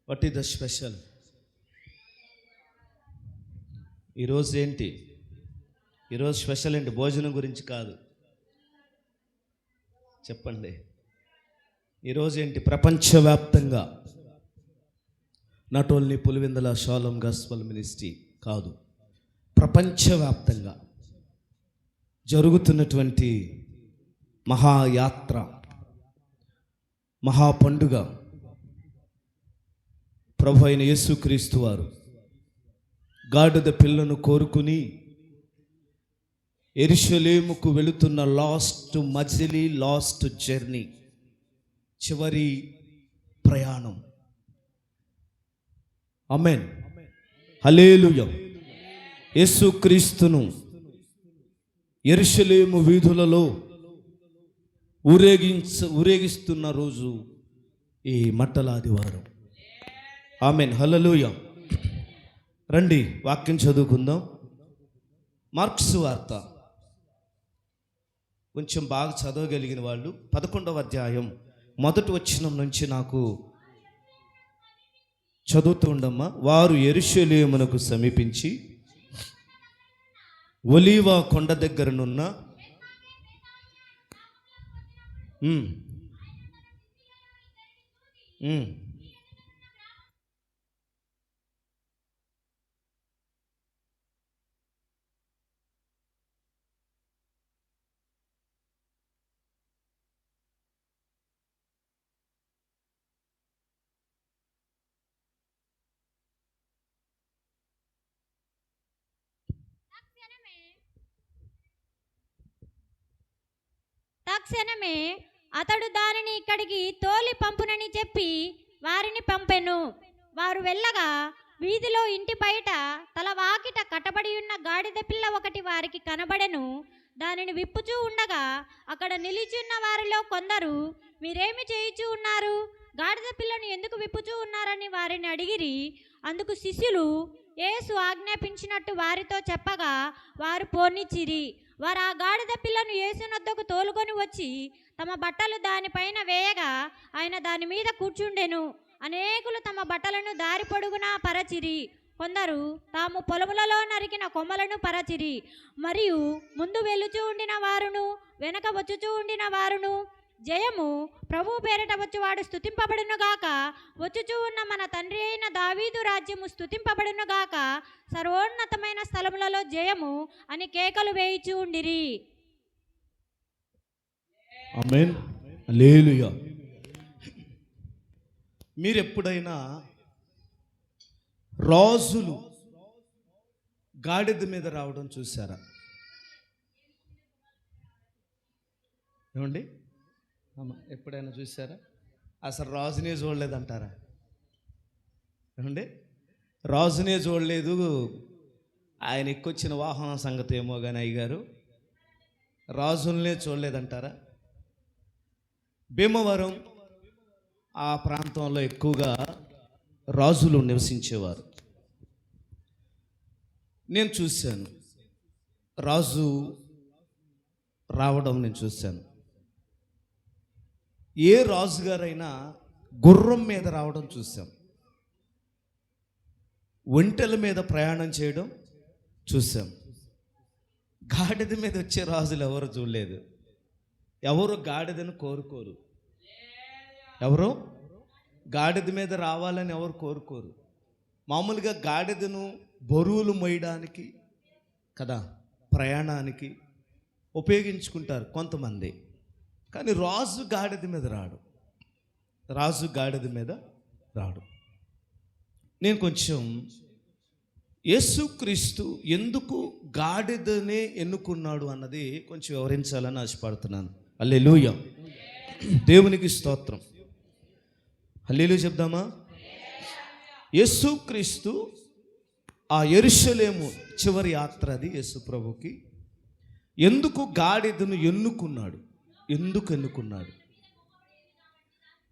What is the special? ఈరోజు ఏంటి? ఈరోజు స్పెషల్ ఏంటి? భోజనం గురించి కాదు, చెప్పండి. ఈరోజు ఏంటి? ప్రపంచవ్యాప్తంగా, నాట్ ఓన్లీ పులివెందుల షాሎም గాస్పల్ మినిస్ట్రీ కాదు, ప్రపంచవ్యాప్తంగా జరుగుతున్నటువంటి మహాయాత్ర, మహాపండుగ ప్రభు అయిన యేసుక్రీస్తు వారు గాడిద పిల్లను కోరుకుని యెరూషలేముకు వెళుతున్న లాస్ట్ జర్నీ, చివరి ప్రయాణం. ఆమేన్, హల్లెలూయా. యేసుక్రీస్తును యెరూషలేము వీధులలో ఊరేగిస్తున్న రోజు ఈ మట్టల ఆదివారం. ఆమేన్, హల్లెలూయా. రండి వాక్యం చదువుకుందాం. మార్క్స్ వార్త కొంచెం బాగా చదవగలిగిన వాళ్ళు 11వ అధ్యాయం మొదటి వచనం నుంచి నాకు చదువుతూ ఉండమ్మా. వారు యెరూషలేమునకు సమీపించి ఒలీవ కొండ దగ్గరనున్న తక్షణమే అతడు దానిని ఇక్కడికి తోలి పంపునని చెప్పి వారిని పంపెను. వారు వెళ్ళగా వీధిలో ఇంటి బయట తల వాకిట కట్టబడి ఉన్న గాడిద పిల్ల ఒకటి వారికి కనబడెను. దానిని విప్పుచూ ఉండగా అక్కడ నిలిచున్న వారిలో కొందరు, మీరేమి చేయుచూ ఉన్నారు? గాడిద పిల్లను ఎందుకు విప్పుచూ ఉన్నారని వారిని అడిగిరి. అందుకు శిష్యులు యేసు ఆజ్ఞాపించినట్టు వారితో చెప్పగా వారు పోనిచ్చిరి. వారు ఆ గాడిద పిల్లను యేసునొద్దకు తోలుకొని వచ్చి తమ బట్టలు దానిపైన వేయగా ఆయన దాని మీద కూర్చుండెను. అనేకులు తమ బట్టలను దారి పొడుగునా పరచిరి. కొందరు తాము పొలములలో నరికిన కొమ్మలను పరచిరి. మరియు ముందు వెలుచూ ఉండిన వారును వెనక వచ్చుచూ ఉండిన వారును, జయము ప్రభు పేరిట వచ్చువాడు స్తుతింపబడునుగాక, వచ్చుచూ ఉన్న మన తండ్రి అయిన దావీదు రాజ్యము స్తుతింపబడునుగాక, సర్వోన్నతమైన స్థలములలో జయము అని కేకలు వేయిచూ ఉండిరి. ఆమేన్, హల్లెలూయా. మీరు ఎప్పుడైనా రాజులు గాడిద మీద రావడం చూసారా? ఏమండి, ఎప్పుడైనా చూసారా? అసలు రాజునే చూడలేదంటారా? ఏమండి, రాజునే చూడలేదు, ఆయన ఎక్కొచ్చిన వాహనం సంగతి ఏమో కానీ అయ్యగారు రాజులనే చూడలేదంటారా? భీమవరం ఆ ప్రాంతంలో ఎక్కువగా రాజులు నివసించేవారు. నేను చూశాను, రాజు రావడం నేను చూశాను. ఏ రాజుగారైనా గుర్రం మీద రావడం చూసాం, ఒంటెల మీద ప్రయాణం చేయడం చూసాం. గాడిద మీద వచ్చే రాజులు ఎవరు చూడలేదు. ఎవరు గాడిదను కోరుకోరు. ఎవరు గాడిద మీద రావాలని ఎవరు కోరుకోరు. మామూలుగా గాడిదను బరువులు మోయడానికి కదా, ప్రయాణానికి ఉపయోగించుకుంటారు కొంతమంది. కానీ రాజు గాడిద మీద రాడు. రాజు గాడిద మీద రాడు. నేను కొంచెం యేసుక్రీస్తు ఎందుకు గాడిదనే ఎన్నుకున్నాడు అన్నది కొంచెం వివరించాలని ఆశపడుతున్నాను. హల్లెలూయా, దేవునికి స్తోత్రం. హల్లెలూయా చెప్దామా? యేసుక్రీస్తు ఆ యెరూషలేము చివరి యాత్ర అది యేసు ప్రభుకి. ఎందుకు గాడిదను ఎన్నుకున్నాడు? ఎందుకు ఎన్నుకున్నాడు?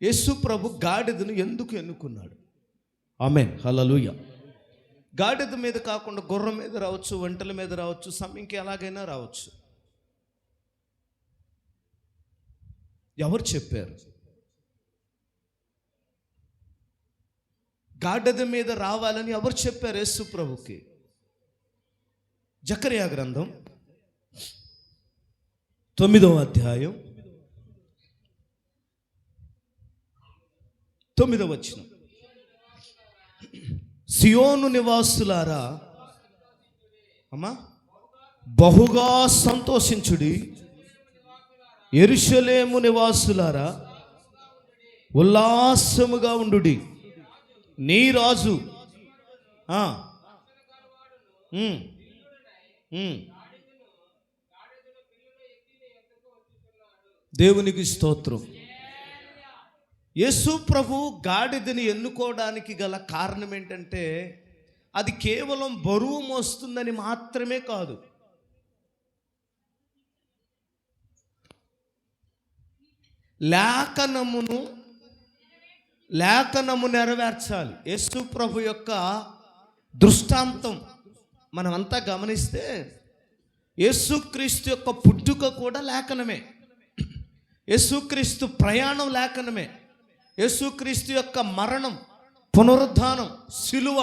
యేసు ప్రభు గాడిదను ఎందుకు ఎన్నుకున్నాడు? ఆమేన్, హల్లెలూయా. గాడిద మీద కాకుండా గుర్రం మీద రావచ్చు, ఒంటెల మీద రావచ్చు, ఇంక ఎలాగైనా రావచ్చు. ఎవరు చెప్పారు? గాడిద మీద రావాలని ఎవరు చెప్పారు యేసు ప్రభుకి? జకర్యా గ్రంథం 9వ అధ్యాయం 9వ వచనం. సియోను నివాసులారా అమ్మా బహుగా సంతోషించుడి, యెరూషలేము నివాసులారా ఉల్లాసముగా ఉండుడి. నీ రాజు దేవునికి స్తోత్రం. యేసు ప్రభు గాడిదని ఎన్నుకోవడానికి గల కారణం ఏంటంటే అది కేవలం బరువు మోస్తుందని మాత్రమే కాదు, లేఖనము నెరవేర్చాలి. యేసు ప్రభు యొక్క దృష్టాంతం మనమంతా గమనిస్తే యేసుక్రీస్తు యొక్క పుట్టుక కూడా లేఖనమే, యేసుక్రీస్తు ప్రయాణం లేఖనమే, యేసుక్రీస్తు యొక్క మరణం, పునరుద్ధానం, శిలువ,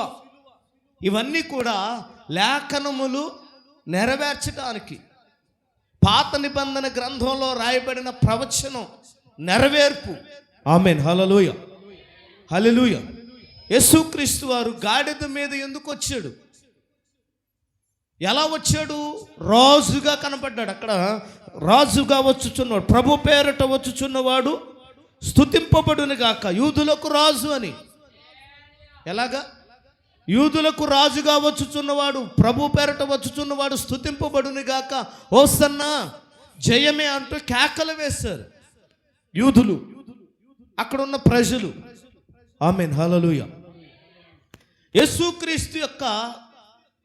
ఇవన్నీ కూడా లేఖనములు నెరవేర్చడానికి, పాత నిబంధన గ్రంథంలో రాయబడిన ప్రవచనం నెరవేర్పు. ఆమేన్, హల్లెలూయా, హల్లెలూయా. యేసుక్రీస్తు వారు గాడిద మీద ఎందుకు వచ్చాడు? ఎలా వచ్చాడు? రాజుగా కనపడ్డాడు. అక్కడ రాజుగా వచ్చుచున్నవాడు, ప్రభు పేరట వచ్చుచున్నవాడు స్తుతింపబడును గాక, యూదులకు రాజు అని. ఎలాగా? యూదులకు రాజుగా వచ్చుచున్నవాడు, ప్రభు పేరట వచ్చుచున్నవాడు స్తుతింపబడును గాక, హోసన్నా జయమే అంటూ కేకలు వేశారు యూదులు, అక్కడున్న ప్రజలు. ఆమేన్, హల్లెలూయా. యేసుక్రీస్తు యొక్క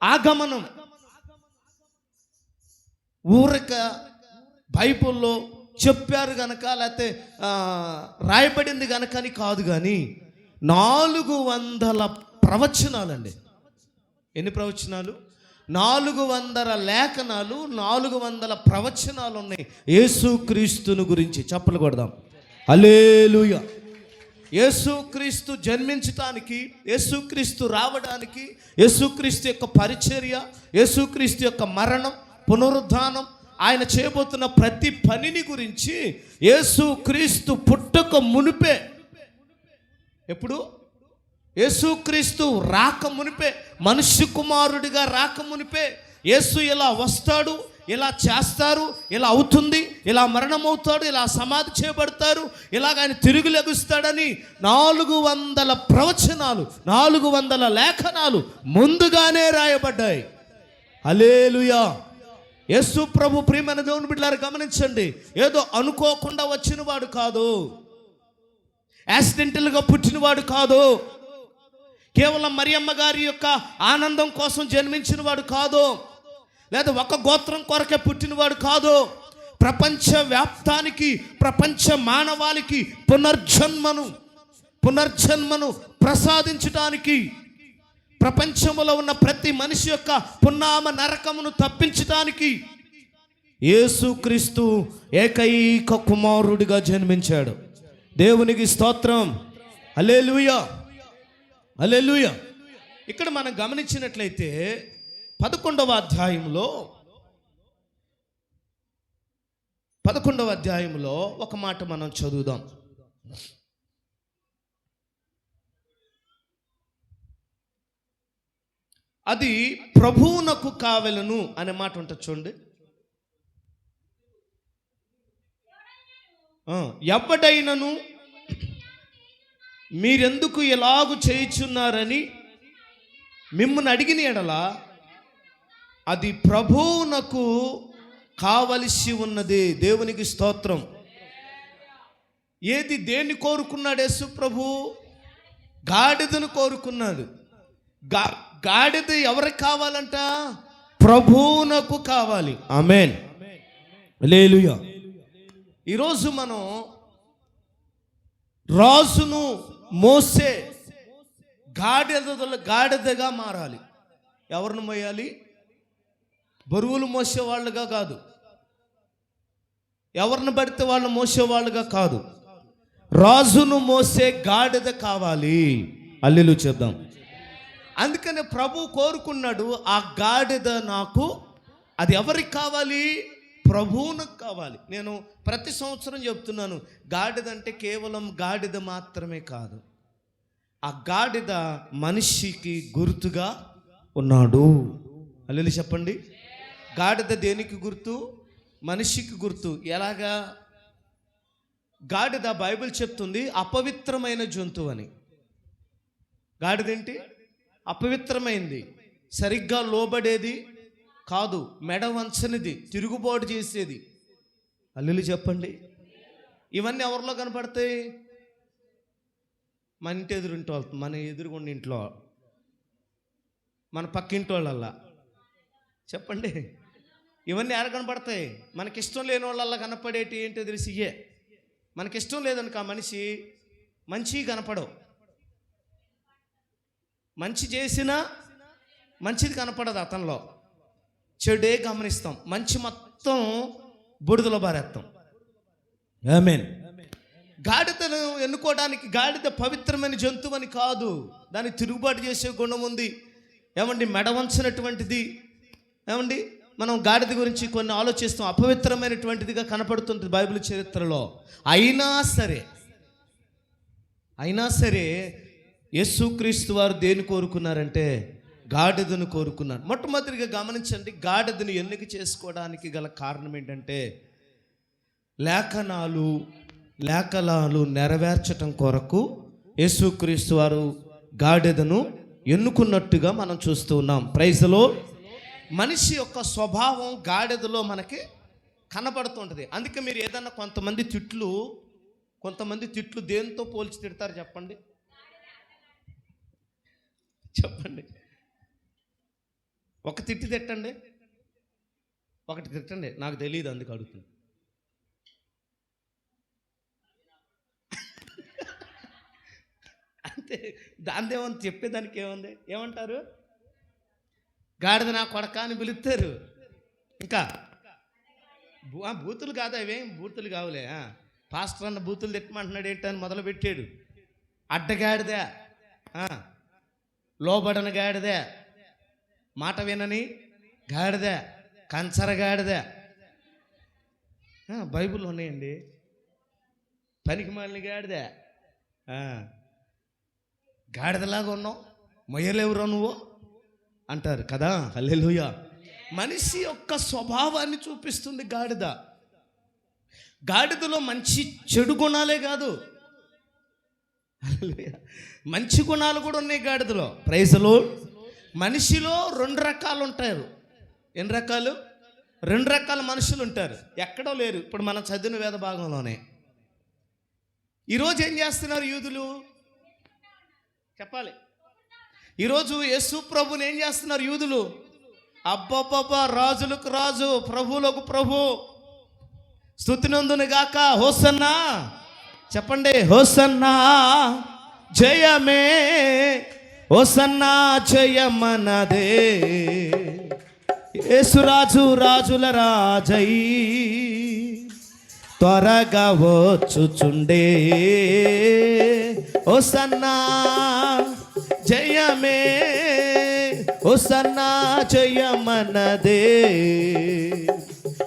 ఆగమనం ఊరక బైబిల్లో చెప్పారు గనక, లేకపోతే రాయబడింది గనక అని కాదు, కానీ 400 ప్రవచనాలండి. ఎన్ని ప్రవచనాలు? 400 లేఖనాలు, 400 ప్రవచనాలు ఉన్నాయి యేసుక్రీస్తుని గురించి. చప్పలు కొడదాం, హల్లెలూయా. యేసుక్రీస్తు జన్మించటానికి, యేసుక్రీస్తు రావడానికి, యేసుక్రీస్తు యొక్క పరిచర్య, యేసుక్రీస్తు యొక్క మరణం, పునరుద్ధానం, ఆయన చేయబోతున్న ప్రతి పనిని గురించి యేసుక్రీస్తు పుట్టక మునిపే, ఎప్పుడు? యేసుక్రీస్తు రాక మునిపే, మనుష్య కుమారుడిగా రాక మునిపే, యేసు ఇలా వస్తాడు, ఇలా చేస్తారు, ఇలా అవుతుంది, ఇలా మరణమవుతాడు, ఇలా సమాధి చేయబడతారు, ఇలాగ ఆయన తిరిగి లెగుస్తాడని 400 ప్రవచనాలు, 400 లేఖనాలు ముందుగానే రాయబడ్డాయి. హల్లెలూయా. యేసు ప్రభు ప్రియమైన దేవుని బిడ్డలారా గమనించండి, ఏదో అనుకోకుండా వచ్చినవాడు కాదు, యాక్సిడెంటల్గా పుట్టినవాడు కాదు, కేవలం మరియమ్మ గారి యొక్క ఆనందం కోసం జన్మించినవాడు కాదు, లేదా ఒక గోత్రం కొరకే పుట్టినవాడు కాదు. ప్రపంచ వ్యాప్తానికి, ప్రపంచ మానవాళికి పునర్జన్మను ప్రసాదించడానికి, ప్రపంచంలో ఉన్న ప్రతి మనిషి యొక్క పున్నామ నరకమును తప్పించడానికి యేసుక్రీస్తు ఏకైక కుమారుడిగా జన్మించాడు. దేవునికి స్తోత్రం, హల్లెలూయా, హల్లెలూయా. ఇక్కడ మనం గమనించినట్లయితే 11వ అధ్యాయంలో ఒక మాట మనం చదువుదాం. అది ప్రభువునకు కావెలను అనే మాట ఉంటుంది చూడండి. ఎవడైనను మీరెందుకు ఎలాగు చేయుచున్నారని మిమ్మల్ని అడిగిన ఎడల అది ప్రభువునకు కావలసి ఉన్నది. దేవునికి స్తోత్రం. ఏది దేన్ని కోరుకున్నాడు యేసు ప్రభు? గాడిదను కోరుకున్నాడు. గాడిద ఎవరికి కావాలంట? ప్రభువునకు కావాలి. ఆమేన్, హల్లెలూయా. ఈరోజు మనం రాజును మోసే గాడిదగా మారాలి. ఎవరిని మోయాలి? బరువులు మోసేవాళ్ళుగా కాదు, ఎవరిని పడితే వాళ్ళని మోసేవాళ్ళుగా కాదు, రాజును మోసే గాడిద కావాలి. హల్లెలూయా చెప్దాం. అందుకనే ప్రభు కోరుకున్నాడు, ఆ గాడిద నాకు, అది ఎవరికి కావాలి? ప్రభువునికి కావాలి. నేను ప్రతి సంవత్సరం చెప్తున్నాను, గాడిద అంటే కేవలం గాడిద మాత్రమే కాదు, ఆ గాడిద మనిషికి గుర్తుగా ఉన్నాడు. హల్లెలూయా చెప్పండి. గాడిద దేనికి గుర్తు? మనిషికి గుర్తు. ఎలాగా? గాడిద బైబిల్ చెప్తుంది అపవిత్రమైన జంతువు అని. గాడిద ఏంటి? అపవిత్రమైంది, సరిగ్గా లోబడేది కాదు, మెడ వంచనిది, తిరుగుబాటు చేసేది. హల్లెలూయా చెప్పండి. ఇవన్నీ ఎవరిలో కనపడతాయి? మన ఇంటి ఎదురింటి వాళ్ళు, మన ఎదురుగుండి ఇంట్లో, మన పక్కింటి వాళ్ళల్లా. చెప్పండి, ఇవన్నీ ఎవరు కనపడతాయి? మనకిష్టం లేని వాళ్ళల్లా కనపడేటి ఏంటో తెలిసి ఇయే. మనకిష్టం లేదనుక ఆ మనిషి మంచి కనపడవు, మంచి చేసినా మంచిది కనపడదు అతనిలో, చెడే గమనిస్తాం, మంచి మొత్తం బుడిదలో బారేస్తాం. ఆమేన్. గాడిదను ఎన్నుకోవడానికి, గాడిద పవిత్రమైన జంతువు అని కాదు, దానికి తిరుగుబాటు చేసే గుణం ఉంది. ఏమండి, మెడ వంచినటువంటిది. ఏమండి, మనం గాడిద గురించి కొన్ని ఆలోచిస్తాం, అపవిత్రమైనటువంటిదిగా కనపడుతుంది బైబిల్ చరిత్రలో. అయినా సరే యేసుక్రీస్తు వారు దేని కోరుకున్నారంటే గాడిదను కోరుకున్నారు. మొట్టమొదటిగా గమనించండి, గాడిదను ఎన్నిక చేసుకోవడానికి గల కారణం ఏంటంటే లేఖనాలు నెరవేర్చటం కొరకు యేసుక్రీస్తు వారు గాడిదను ఎన్నుకున్నట్టుగా మనం చూస్తూ ఉన్నాం. Praise the lord. మనిషి యొక్క స్వభావం గాడిదలో మనకి కనబడుతుంటుంది. అందుకే మీరు ఏదన్నా కొంతమంది తిట్లు దేంతో పోల్చి తిడతారు చెప్పండి? ఒక తిట్టి తిట్టండి, ఒకటి తిట్టండి. నాకు తెలియదు, అందుకు అడుగుతుంది. అంతే, దానిదేమని చెప్పేదానికి ఏముంది? ఏమంటారు? గాడిద నా కొడక అని పిలుస్తారు. ఇంకా బూతులు కాదు, అవేం బూతులు కావులే. పాస్టర్ అన్న బూతులు తిట్టమంటున్నాడు ఏంటని మొదలు పెట్టాడు. అడ్డగాడిదే, లోబడని గాడిదే, మాట వినని గాడిదే, కంచర గాడిదే, బైబిల్లో ఉన్నాయండి. పనికి మాలిన గాడిదే, గాడిదలాగా ఉన్నావు, మొయ్యలేవురా నువ్వు అంటారు కదా. హల్లెలూయా. మనిషి యొక్క స్వభావాన్ని చూపిస్తుంది గాడిద. గాడిదలో మంచి చెడు గుణాలే కాదు, మంచి గుణాలు కూడా ఉన్నాయి గాడిదలో. Praise the lord. మనిషిలో 2 రకాలు ఉంటారు. ఎన్ని రకాలు? 2 రకాల మనుషులు ఉంటారు, ఎక్కడో లేరు. ఇప్పుడు మనం చదివిన వేద భాగంలోనే. ఈరోజు ఏం చేస్తున్నారు యూదులు? చెప్పాలి. ఈరోజు యేసు ప్రభుని ఏం చేస్తున్నారు యూదులు? అబ్బబ్బబ్బా, రాజులకు రాజు, ప్రభువులకు ప్రభు, స్తుతినందును గాక, హోసన్నా. చెప్పండి, హోసన్నా జయమే, హోసన్నా జయమనదే, యేసురాజు రాజుల రాజై త్వరగా వచ్చుచుండే, హోసన్నా జయమే, హోసన్నా జయమనదే,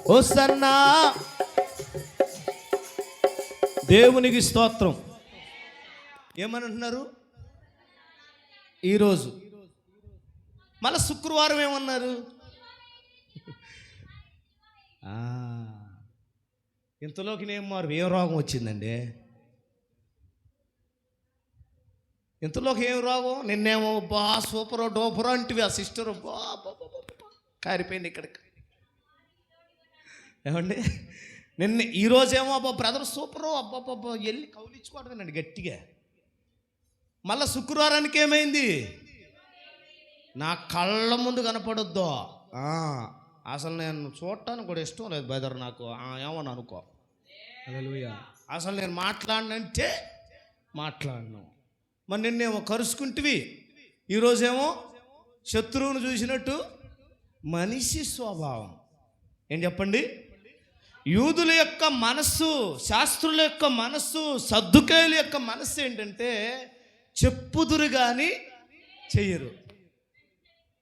హోసన్నా. దేవునికి స్తోత్రం. ఏమని అంటున్నారు ఈరోజు? మళ్ళీ శుక్రవారం ఏమన్నారు? ఇంతలోకి ఏం రోగం వచ్చిందండి? ఇంతలోకి ఏం రోగం? నిన్నేమో బా సూపరో డోపరో అంటివి, ఆ సిస్టరు బా కారిపోయింది ఇక్కడికి. ఏమండి, నిన్న ఈరోజేమో అబ్బా బ్రదర్ సూపరు, అబ్బాబ్బా వెళ్ళి కౌలించుకోవడమేనండి గట్టిగా. మళ్ళీ శుక్రవారానికి ఏమైంది? నా కళ్ళ ముందు కనపడొద్దు, అసలు నేను చూడటానికి కూడా ఇష్టం లేదు బ్రదర్ నాకు, ఏమని అనుకో. హల్లెలూయా. అసలు నేను మాట్లాడినంటే మాట్లాడను. మరి నిన్నేమో కరుచుకుంటివి, ఈరోజేమో శత్రువును చూసినట్టు. మనిషి స్వభావం ఏం చెప్పండి? యూదుల యొక్క మనస్సు, శాస్త్రుల యొక్క మనస్సు, సద్దుకాయుల యొక్క మనస్సు ఏంటంటే చెప్పుదురు కానీ చెయ్యరు.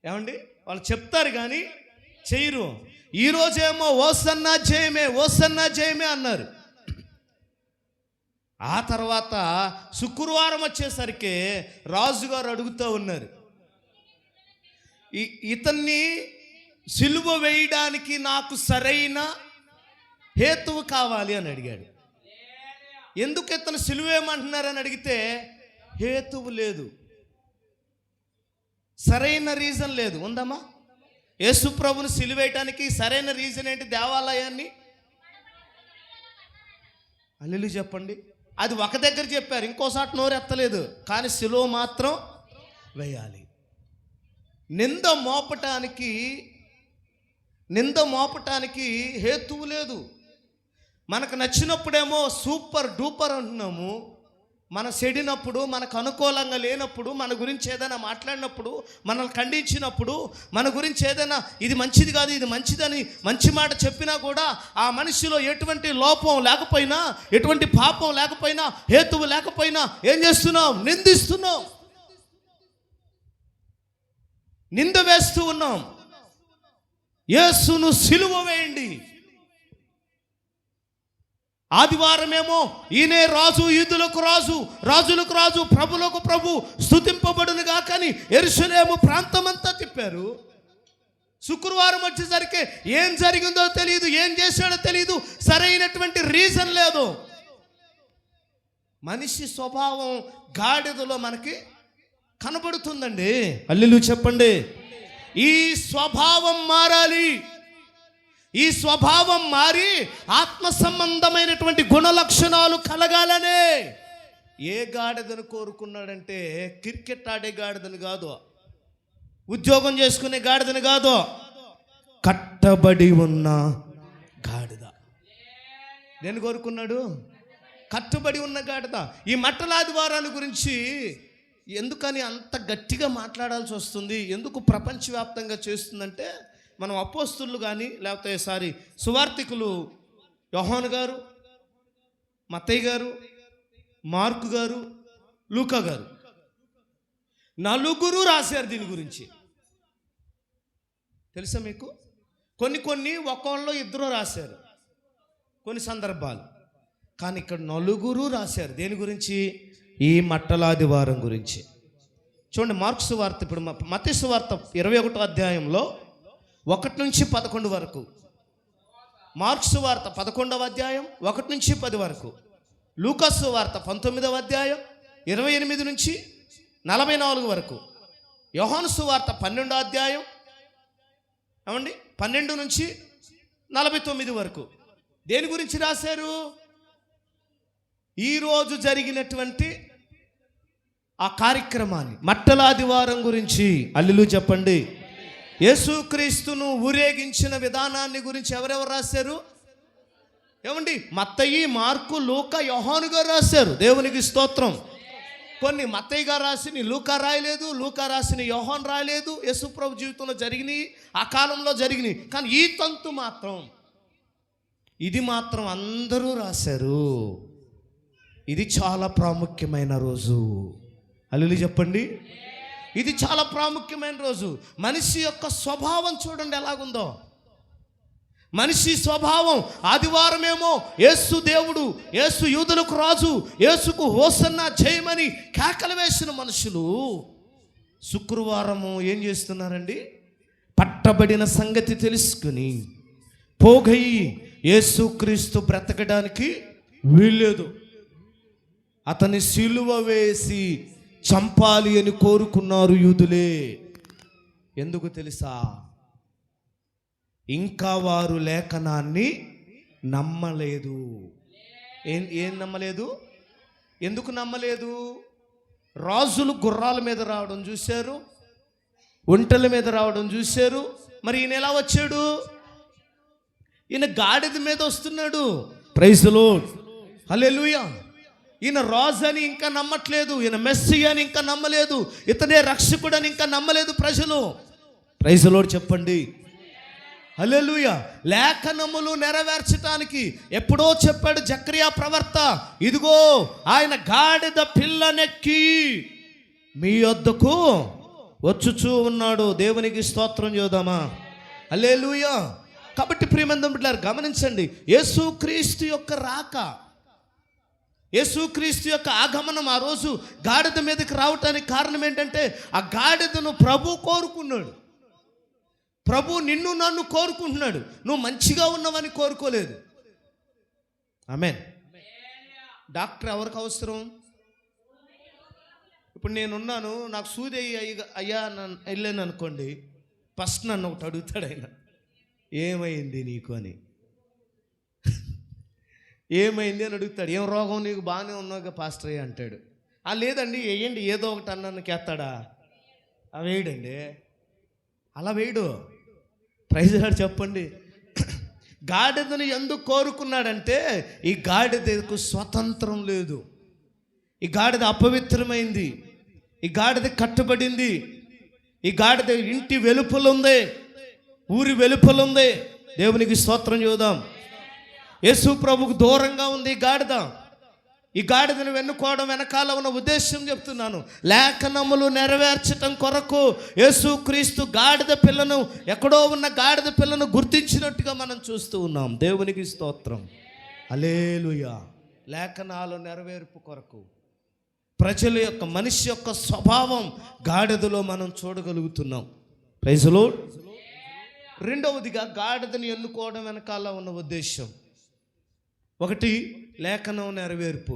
ఏమండి, వాళ్ళు చెప్తారు కానీ చెయ్యరు. ఈరోజేమో ఓసన్నా జయమే, ఓసన్నా జయమే అన్నారు. ఆ తర్వాత శుక్రవారం వచ్చేసరికి రాజుగారు అడుగుతూ ఉన్నారు, ఇతన్ని సిలువ వేయడానికి నాకు సరైన హేతువు కావాలి అని అడిగాడు. ఎందుకు ఇతను సిలువేయమంటున్నారని అడిగితే హేతువు లేదు, సరైన రీజన్ లేదు. ఉందమ్మా? యేసు ప్రభుని సిలువేయటానికి సరైన రీజన్ ఏంటి? దేవాలయాన్ని హల్లెలూయా చెప్పండి. అది ఒక దగ్గర చెప్పారు, ఇంకోసారి నోరెత్తలేదు, కానీ సిలువ మాత్రం వేయాలి. నింద మోపటానికి హేతువు లేదు. మనకు నచ్చినప్పుడేమో సూపర్ డూపర్ అంటున్నాము, మన చెడినప్పుడు, మనకు అనుకూలంగా లేనప్పుడు, మన గురించి ఏదైనా మాట్లాడినప్పుడు, మనల్ని ఖండించినప్పుడు, మన గురించి ఏదైనా ఇది మంచిది కాదు ఇది మంచిదని మంచి మాట చెప్పినా కూడా ఆ మనిషిలో ఎటువంటి లోపం లేకపోయినా, ఎటువంటి పాపం లేకపోయినా, హేతువు లేకపోయినా ఏం చేస్తున్నాం? నిందిస్తున్నాం, నింద వేస్తూ ఉన్నాం. యేసును సిలువ వేయండి. ఆదివారమేమో ఈయనే రాజు, యూదులకు రాజు, రాజులకు రాజు, ప్రభులకు ప్రభు, స్తుతింపబడునుగా కానీ యెరూషలేము ప్రాంతమంతా తిప్పారు. శుక్రవారం వచ్చేసరికి ఏం జరిగిందో తెలియదు, ఏం చేశాడో తెలియదు, సరైనటువంటి రీజన్ లేదు. మనిషి స్వభావం గాడిదలో మనకి కనబడుతుందండి. హల్లెలూయా చెప్పండి. ఈ స్వభావం మారాలి. ఈ స్వభావం మారి ఆత్మ సంబంధమైనటువంటి గుణ లక్షణాలు కలగాలనే ఏ గాడిదను కోరుకున్నాడంటే క్రికెట్ ఆడే గాడిదను కాదు, ఉద్యోగం చేసుకునే గాడిదను కాదు, కట్టబడి ఉన్న గాడిద. నేను కోరుకున్నాడు కట్టుబడి ఉన్న గాడిద. ఈ మట్టలాదివారాల గురించి ఎందుకని అంత గట్టిగా మాట్లాడాల్సి వస్తుంది, ఎందుకు ప్రపంచవ్యాప్తంగా చేస్తుందంటే, మనం అపోస్తులు కానీ లేకపోతే సువార్తికులు యోహాను గారు, మత్తయి గారు, మార్కు గారు, లూకా గారు నలుగురు రాశారు దీని గురించి. తెలుసా మీకు? కొన్ని ఒక్కళ్ళు ఇద్దరు రాశారు కొన్ని సందర్భాలు, కానీ ఇక్కడ నలుగురు రాశారు. దేని గురించి? ఈ మట్టలాదివారం గురించి. చూడండి, మార్కు సువార్త, ఇప్పుడు మత్తయి సువార్త 21వ అధ్యాయంలో 1 నుంచి 11 వరకు, మార్కు సువార్త 11వ అధ్యాయం 1 నుంచి 10 వరకు, లూకా సువార్త 19వ అధ్యాయం 28 నుంచి 44 వరకు, యోహాను సువార్త 12వ అధ్యాయం 12 నుంచి 49 వరకు. దేని గురించి రాశారు? ఈరోజు జరిగినటువంటి ఆ కార్యక్రమాన్ని, మట్టలాదివారం గురించి. హల్లెలూయా చెప్పండి. యేసుక్రీస్తును ఊరేగించిన విధానాన్ని గురించి ఎవరెవరు రాశారు? ఏమండి? మత్తయి, మార్కు, లూకా, యోహాను గారు రాశారు. దేవునికి స్తోత్రం. కొన్ని మత్తయి గారు రాసిన లూకా రాయలేదు, లూకా రాసిన యోహాను రాయలేదు. యేసుప్రభు జీవితంలో జరిగినాయి, ఆ కాలంలో జరిగినాయి. కానీ ఈ తంతు మాత్రం, ఇది మాత్రం అందరూ రాశారు. ఇది చాలా ప్రాముఖ్యమైన రోజు. హల్లెలూయా చెప్పండి. ఇది చాలా ప్రాముఖ్యమైన రోజు. మనిషి యొక్క స్వభావం చూడండి ఎలాగుందో. మనిషి స్వభావం ఆదివారమేమో యేసు దేవుడు, యేసు యూదులకు రాజు, యేసుకు హోసన్నా జయమని కేకలు వేసిన మనుషులు శుక్రవారము ఏం చేస్తున్నారండి? పట్టబడిన సంగతి తెలుసుకుని పోగయి యేసుక్రీస్తు బ్రతకడానికి వీల్లేదు, అతని సిలువ వేసి చంపాలి అని కోరుకున్నారు యూదులే. ఎందుకు తెలుసా? ఇంకా వారు లేఖనాన్ని నమ్మలేదు. ఏం నమ్మలేదు? ఎందుకు నమ్మలేదు? రాజులు గుర్రాల మీద రావడం చూశారు, ఒంటెల మీద రావడం చూశారు. మరి ఈయన ఎలా వచ్చాడు? ఈయన గాడిద మీద వస్తున్నాడు. ప్రైజ్ ది లార్డ్, హల్లెలూయా. ఈయన రాజు అని ఇంకా నమ్మట్లేదు, ఈయన మెస్సియా అని ఇంకా నమ్మలేదు, ఇతనే రక్షకుడు అని ఇంకా నమ్మలేదు ప్రజలు. ప్రైజ్ ది లార్డ్ చెప్పండి. హల్లెలూయా. లేఖనములు నెరవేర్చడానికి ఎప్పుడో చెప్పాడు జకరియా ప్రవక్త, ఇదిగో ఆయన గాడిద పిల్లనెక్కి మీ యొద్దకు వచ్చుచూ ఉన్నాడు. దేవునికి స్తోత్రం చేద్దామా? హల్లెలూయా. కాబట్టి ప్రియమందం బిడ్డలారా గమనించండి, యేసుక్రీస్తు యొక్క రాక, యేసుక్రీస్తు యొక్క ఆగమనం, ఆ రోజు గాడిద మీదకి రావటానికి కారణం ఏంటంటే ఆ గాడిదను ప్రభు కోరుకున్నాడు. ప్రభు నిన్ను నన్ను కోరుకుంటున్నాడు. నువ్వు మంచిగా ఉన్నావని కోరుకోలేదు. ఆమేన్. డాక్టర్ ఎవరికి అవసరం? ఇప్పుడు నేనున్నాను, నాకు సూది అయ్యా నన్ను వెళ్ళాను అనుకోండి, ఫస్ట్ నన్ను ఒకటి అడుగుతాడు ఆయన, ఏమైంది నీకు అని. ఏమైంది అని అడుగుతాడు. ఏం రోగం? నీకు బాగానే ఉన్నావుగా పాస్టర్ అయ్యా అంటాడు. లేదండి వేయండి, ఏదో ఒకటి అన్నానికి వేస్తాడా? వేయడండి, అలా వేయడు. ప్రైజ్ లార్డ్ చెప్పండి. గాడిదను ఎందుకు కోరుకున్నాడంటే ఈ గాడిదకు స్వతంత్రం లేదు. ఈ గాడిద అపవిత్రమైంది. ఈ గాడిద కట్టబడింది. ఈ గాడిద ఇంటి వెలుపలుంది, ఊరి వెలుపలుంది. దేవునికి స్తోత్రం చూద్దాం. యేసు ప్రభుకు దూరంగా ఉంది ఈ గాడిద. ఈ గాడిదను వెన్నుకోవడం వెనకాల ఉన్న ఉద్దేశం చెప్తున్నాను. లేఖనములు నెరవేర్చటం కొరకు యేసుక్రీస్తు గాడిద పిల్లను, ఎక్కడో ఉన్న గాడిద పిల్లను గుర్తించినట్టుగా మనం చూస్తూ ఉన్నాం. దేవునికి స్తోత్రం. హల్లెలూయా. లేఖనాలు నెరవేర్పు కొరకు ప్రజల యొక్క, మనిషి యొక్క స్వభావం గాడిదలో మనం చూడగలుగుతున్నాం. Praise Lord. రెండవదిగా గాడిదను ఎన్నుకోవడం వెనకాల ఉన్న ఉద్దేశం, ఒకటి లేఖనం నెరవేర్పు.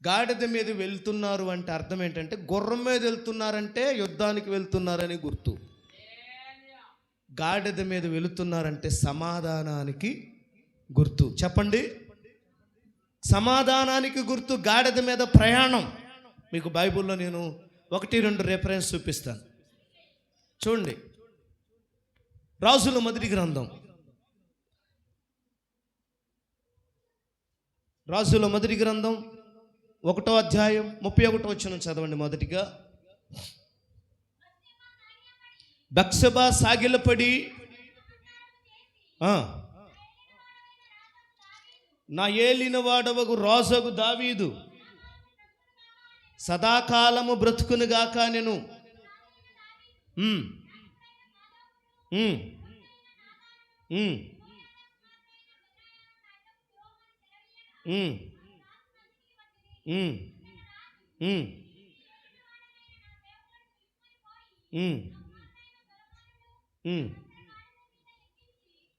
గాడిద మీద వెళ్తున్నారు అంటే అర్థం ఏంటంటే గుర్రం మీద వెళ్తున్నారంటే యుద్ధానికి వెళ్తున్నారని గుర్తు. గాడిద మీద వెళుతున్నారంటే సమాధానానికి గుర్తు. చెప్పండి, సమాధానానికి గుర్తు గాడిద మీద ప్రయాణం. మీకు బైబిల్లో నేను 1-2 రెఫరెన్స్ చూపిస్తాను. చూడండి, రాజుల మొదటి గ్రంథం, రాజుల మొదటి గ్రంథం 1వ అధ్యాయం 31వ వచనం చదవండి. మొదటిగా, బత్షెబ సాగిలపడి నా ఏలిన వాడవగు రాజుగు దావీదు సదాకాలము బ్రతుకునుగాక నేను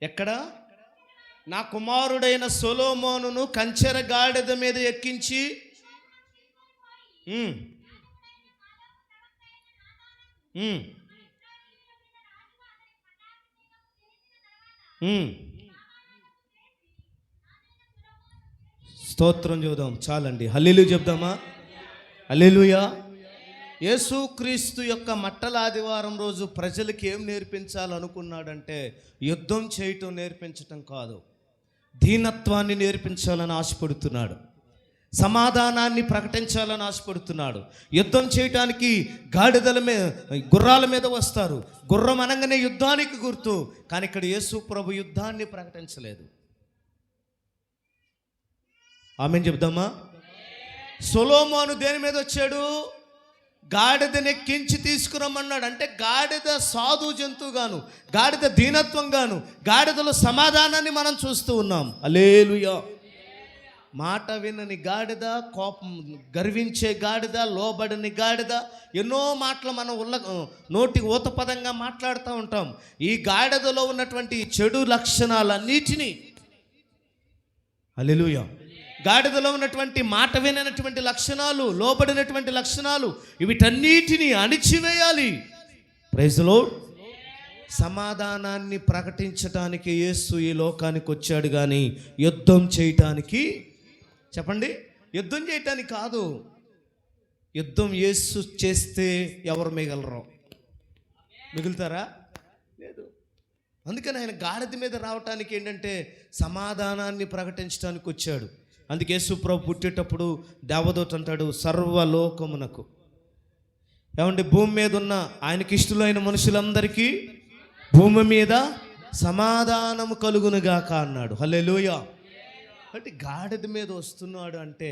ఎక్కడ? నా కుమారుడైన సొలొమోనును కంచెర గాడిద మీద ఎక్కించి స్తోత్రం చూద్దాం. చాలండి, హల్లెలూయా చెప్దామా? హల్లెలూయా. యేసుక్రీస్తు యొక్క మట్టల ఆదివారం రోజు ప్రజలకి ఏం నేర్పించాలనుకున్నాడంటే యుద్ధం చేయటం నేర్పించటం కాదు, దీనత్వాన్ని నేర్పించాలని ఆశపడుతున్నాడు. సమాధానాన్ని ప్రకటించాలని ఆశపడుతున్నాడు. యుద్ధం చేయటానికి గాడిదల మీద, గుర్రాల మీద వస్తారు. గుర్రం అనగానే యుద్ధానికి గుర్తు. కానీ ఇక్కడ యేసు ప్రభు యుద్ధాన్ని ప్రకటించలేదు. ఆమెన్ చెప్దామా? సొలొమోను దేని మీద వచ్చాడు? గాడిదనెక్కించి తీసుకురమ్మన్నాడు. అంటే గాడిద సాధు జంతువుగాను, గాడిద దీనత్వంగాను, గాడిదలో సమాధానాన్ని మనం చూస్తూ ఉన్నాం. హల్లెలూయా. మాట వినని గాడిద, కోపం గర్వించే గాడిద, లోబడని గాడిద, ఎన్నో మాటలు మనం నోటికి ఊతపదంగా మాట్లాడుతూ ఉంటాం. ఈ గాడిదలో ఉన్నటువంటి చెడు లక్షణాలన్నిటినీ, హల్లెలూయా, గాడిదలో ఉన్నటువంటి మాట విననటువంటి లక్షణాలు, లోబడినటువంటి లక్షణాలు, వీటన్నిటిని అణిచివేయాలి. Praise lord. సమాధానాన్ని ప్రకటించటానికి యేసు ఈ లోకానికి వచ్చాడు, కానీ యుద్ధం చేయటానికి, చెప్పండి, యుద్ధం చేయటానికి కాదు. యుద్ధం యేసు చేస్తే ఎవరు మిగలరు? మిగులుతారా? లేదు. అందుకని ఆయన గాడిద మీద రావటానికి ఏంటంటే సమాధానాన్ని ప్రకటించడానికి వచ్చాడు. అందుకే యేసు ప్రభు పుట్టేటప్పుడు దేవదూత అంటాడు, సర్వలోకమునకు, ఏమంటే భూమి మీద ఉన్న ఆయనకి ఇష్టలైన మనుషులందరికీ భూమి మీద సమాధానము కలుగునుగాక అన్నాడు. హల్లెలూయా. అంటే గాడిద మీద వస్తున్నాడు అంటే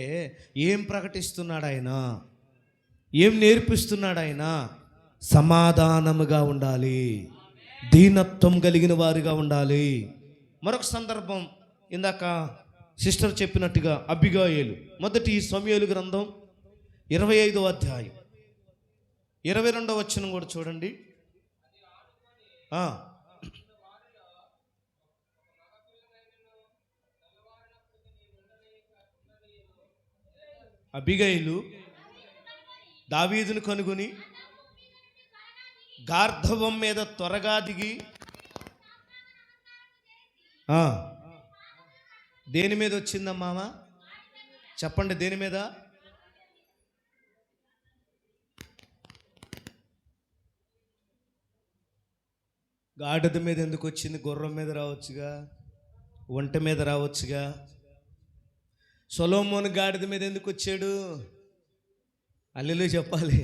ఏం ప్రకటిస్తున్నాడు ఆయన, ఏం నేర్పిస్తున్నాడు ఆయన? సమాధానముగా ఉండాలి, దీనత్వం కలిగిన వారిగా ఉండాలి. మరొక సందర్భం, ఇందాక సిస్టర్ చెప్పినట్టుగా అబిగాయేలు, మొదటి సమూయేలు గ్రంథం 25వ అధ్యాయం 22వ వచనం కూడా చూడండి. అబిగయిలు దావీదును కనుగొని గార్ధవం మీద త్వరగా దిగి దేని మీద వచ్చిందమ్మామా? చెప్పండి, దేని మీద? గాడిద మీద ఎందుకు వచ్చింది? గుర్రం మీద రావచ్చుగా, ఒంటె మీద రావచ్చుగా. సొలొమోను గాడిద మీద ఎందుకు వచ్చాడు? హల్లెలూయా చెప్పాలి.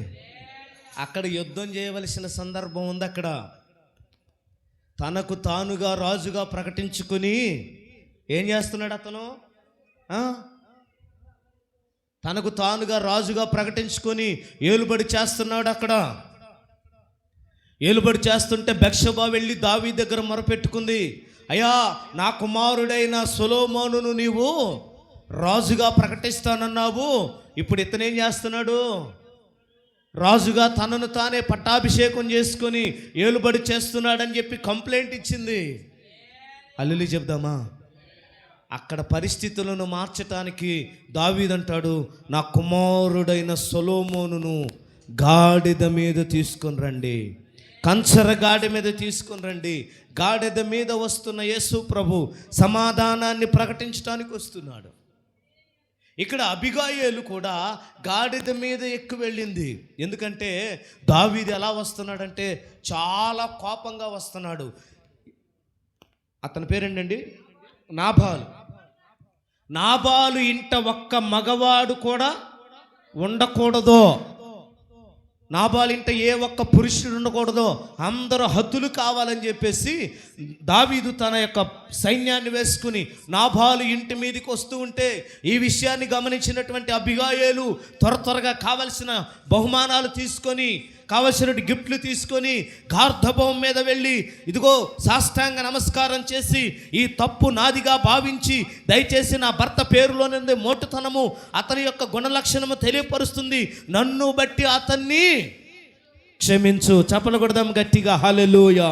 అక్కడ యుద్ధం చేయవలసిన సందర్భం ఉంది. అక్కడ తనకు తానుగా రాజుగా ప్రకటించుకుని ఏం చేస్తున్నాడు అతను? తనకు తానుగా రాజుగా ప్రకటించుకొని ఏలుబడి చేస్తున్నాడు. అక్కడ ఏలుబడి చేస్తుంటే బెత్షెబా వెళ్ళి దావీదు దగ్గర మొరపెట్టుకుంది, అయ్యా, నా కుమారుడైన సొలొమోనును నీవు రాజుగా ప్రకటిస్తానన్నావు, ఇప్పుడు ఇతనేం చేస్తున్నాడు? రాజుగా తనను తానే పట్టాభిషేకం చేసుకొని ఏలుబడి చేస్తున్నాడని చెప్పి కంప్లైంట్ ఇచ్చింది. హల్లెలూయా చెప్దామా? అక్కడ పరిస్థితులను మార్చటానికి దావీదు అంటాడు, నా కుమారుడైన సొలొమోనును గాడిద మీద తీసుకొని రండి, కంచర గాడి మీద తీసుకొని రండి. గాడిద మీద వస్తున్న యేసు ప్రభు సమాధానాన్ని ప్రకటించడానికి వస్తున్నాడు. ఇక్కడ అబిగాయేలు కూడా గాడిద మీద ఎక్కువ వెళ్ళింది. ఎందుకంటే దావీదు ఎలా వస్తున్నాడంటే చాలా కోపంగా వస్తున్నాడు. అతని పేరేంటండి? నాబాలు. నాబాలు ఇంట ఒక్క మగవాడు కూడా ఉండకూడదు. నాబాలు ఇంట ఏ ఒక్క పురుషుడు ఉండకూడదు, అందరూ హద్దులు కావాలని చెప్పేసి దావీదు తన యొక్క సైన్యాన్ని వేసుకుని నాబాలు ఇంటి మీదకి వస్తూ ఉంటే ఈ విషయాన్ని గమనించినటువంటి అబిగాయేలు త్వరగా కావలసిన బహుమానాలు తీసుకొని, కావలసిన గిఫ్ట్లు తీసుకొని గార్ధభవం మీద వెళ్ళి ఇదిగో సాష్టాంగ నమస్కారం చేసి, ఈ తప్పు నాదిగా భావించి దయచేసి నా భర్త పేరులోనే మోటుతనము అతని యొక్క గుణలక్షణము తెలియపరుస్తుంది, నన్ను బట్టి అతన్ని క్షమించు. చప్పలు కొడదాం గట్టిగా, హల్లెలూయా,